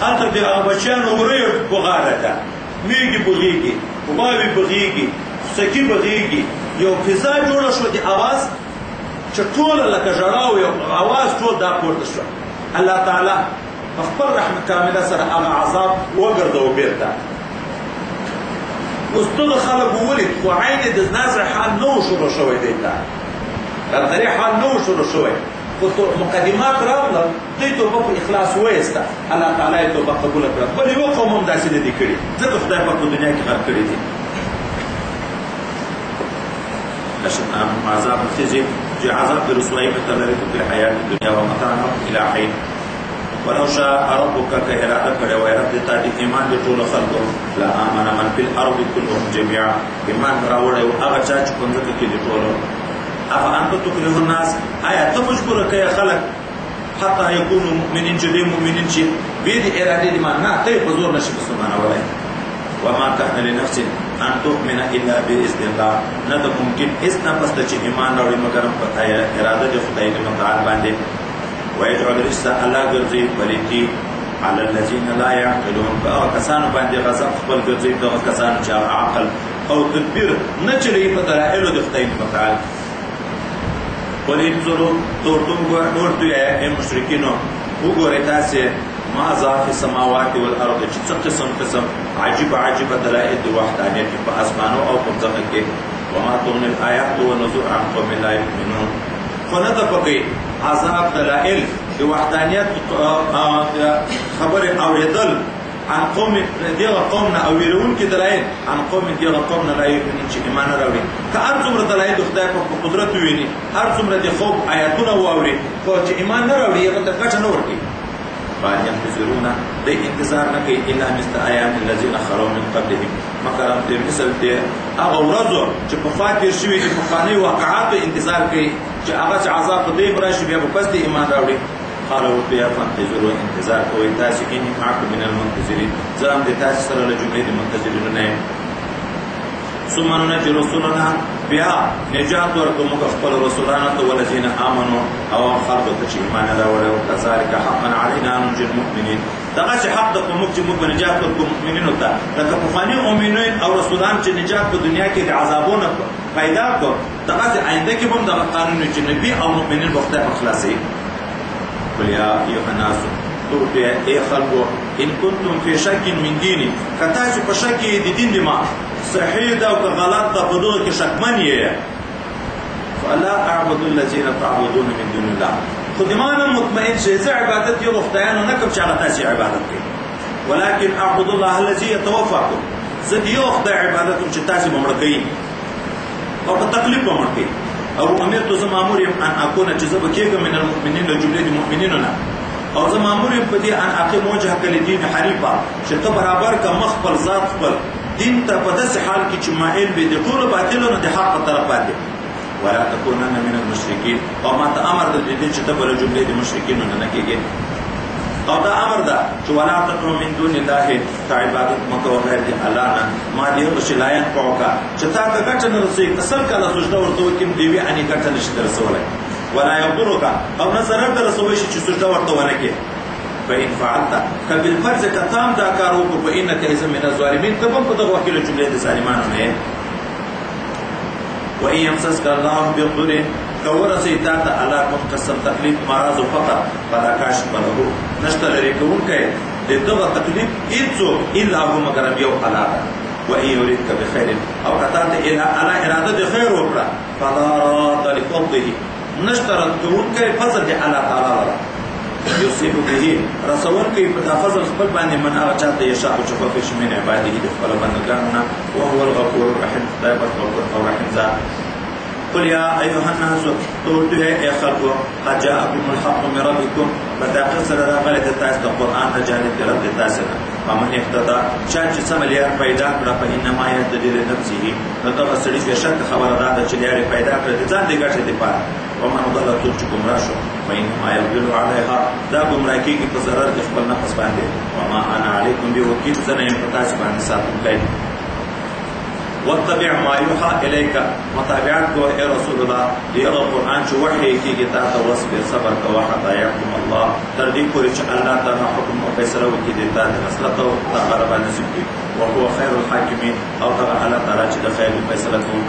[SPEAKER 2] هلته د هغه بچیانو وریو بغاله ده میږې بغېږي غواوې بغېږي پسکي بغېږي یو فضا جوړه شوه د اواز چې ټوله لکه ژړا او یو اواز ټول دا پورته شوه الله تعالی په خپل رحمت کامله سره هغه عذاب وګرځوه بېرته اوس دغه خلکو ولید خو عین د نظر حال نه و شروع شوی دی ته غرغرې حال نه و شروع شوی خو مقدمات راغله دوی توبه په اخلاص وایسته الله تعالی یې توبه قبوله کړه بل یوه قوم هم داسې نه دي کړي ځکه خدای پاک په دنیا کې غرق کړي دي عذاب الخزي جو عذاب برسوائي متلري في الحياة الدنيا ومتاعنا إلى حين ولو شاء ربك كإرادة كده وإرادة تاتي إيمان بطول خلقه لا آمن من في الأرض كلهم جميعا إيمان براوڑا يو أغا چاچ کنزك كي لطوله أفأنت تكره الناس آية تمجبر كي خلق حتى يكونوا مؤمنين جدي مؤمنين شيء بيد إرادة دي ما نا تي بزور نشي بسلمان ولا وما كان لنفس أن تؤمن إلا بإذن الله ندى ممكن إذن بس إيمان لوري مگرم پتايا إرادة دي خدای دي متعال باندې ويجعل رجس الله گرزي ولكي على الذين لا يعقلون فكسان باندې غضب خپل گرزي دغه کسان چې عقل او تدبیر نه چلی په دلایل د خدای متعال ولینظروا تورتم ورته اي مشرکینو وګورئ تاسو ماذا في السماوات والارض چې قسم عجيب دلائل د وحدانیت په اسمانو او په ځمکه کې وما تغني الآيات والنذور عن قوم لا يؤمنون فنده پکې عذاب دلائل د وحدانیت خبر اوریدل عن قوم دغه قوم نه اوریدون کې دلائل عن قوم دغه قوم نه لا يؤمنون چې ایمان راوړي که هر څومره دلائل د خدای په قدرت ویني هر څومره د خوب آیاتونه واوري خو چې ایمان نه راوړي هغه ته ګټه نه ورکړي فان ينتظرون دي انتظار نکي الا مثل ايام الذين خلوا من قبلهم مگر د مثل دي هغه ورځو چې په فاتیر شوي دي په واقعات انتظار کوي چې هغه عذاب دې براشي بیا په پس دي ایمان راوړي قالوا بیا فانتظروا انتظار کوي تاسو اني معكم من المنتظرين زم دي تاسو سره له جملې د منتظرینو نه ثم ننجي رسولنا بیا نجات ورکوم خپل رسولانو ته ولذین آمنوا او خلق ته چې ایمان راوړل او كذلك حقا علينا ننجي المؤمنين دغه چې حق د کوم چې موږ نجات ورکوم مؤمنینو ته لکه په فانی مؤمنین او رسولان چې نجات په دنیا کې د عذابونو پیدا کړ دغه آینده کې هم د قانون چې نبی او مؤمنین وخت اخلاصي بل یا ایها الناس توبه ای خلقو ان کنتم فی شک من دینی کتا چې په شک دي دین دی ما صحیح دا او غلط دا په دوه کې شکمن یې فلا اعبد الذين تعبدون من دون الله خدمانه مطمئن شي زه عبادت یو خدایانو نه کوم چې هغه تاسو عبادت کوي ولكن اعبد الله الذي يتوفاكم زه یو خدای عبادت کوم چې تاسو ممړ کوي او په تکلیف ممړ کوي او امرت زه مامور یم ان اكون جزب کېږم من المؤمنين جمله المؤمنين نه او زه مامور یم په دې ان اقیم وجهک لدین حنیفا چې ته برابر کا مخبل ذات خپل دین ته په داسې حال کې چې مائل به د ټول باطلونو د حق طرف باندې ولا تكونن من المشركين او ما ته امر د دې چې ته بل جمله د مشرکین نه کېږي او دا امر ده چې ولا تدعو من دون الله عبادت مکو غیر دی الله نه ما دې او شلایان پوکا چې تا ته ګټه نه رسېږي اصل کله سجده ورته وکم دی وی اني ګټه نشي رسولای ولا يضرك او نظر در رسوي شي چې سجده ورته ونه کې فإن فعلت فبالفرض كتام دا کارو کو فإنك إذا من الظالمين تبم په دغه وکیل جمله د ظالمانو نه وإن يمسسك الله بضر كور سيتات على قسم تکلیف مرض فقط فلا کاشف له نشته لري کوم کې دغه تکلیف هیڅ الا هو مگر یو حالات وإن يريدك بخير او كتاب على اراده خير وکړه فلا راد لفضله نشترط كون كي فضل دي على تعالى يصيب به رسول كي فضل خپل باندې من هغه چاته یشاء او چفه من عباده دي خپل بندگانونه وهو الغفور الرحيم دائما غفور او رحيم ذات قل يا أيها الناس قلت يا خلقوا قد جاءكم الحق من ربكم فتاقصر غلط تاس القرآن جانب رب تاسنا فمن اهتدى شان سمليار پیدا کړه فإنما يهتدي لنفسه نو سړي په شک خبره ده چې لري پیدا کړه ځان دې ګټه دي پاره ومن ضل تجكم راشو فإنما يضل عليها دا گمراه کیږي په ضرر د خپل نفس باندې وما انا عليكم بوکیل زنه په تاسو باندې ساتم کوي واتبع ما يوحى إليك متابعت کو اے رسول الله یہ قرآن جو وحی کی گتا تو وصبر صبر کا حتى يحكم الله تر دې پورې چې الله تعالی حکم او فیصله وکړي دیتا د مصلحت او تعالی باندې سپي وهو خير الحاکمین او تعالی تعالی چې د خیر فیصله کوي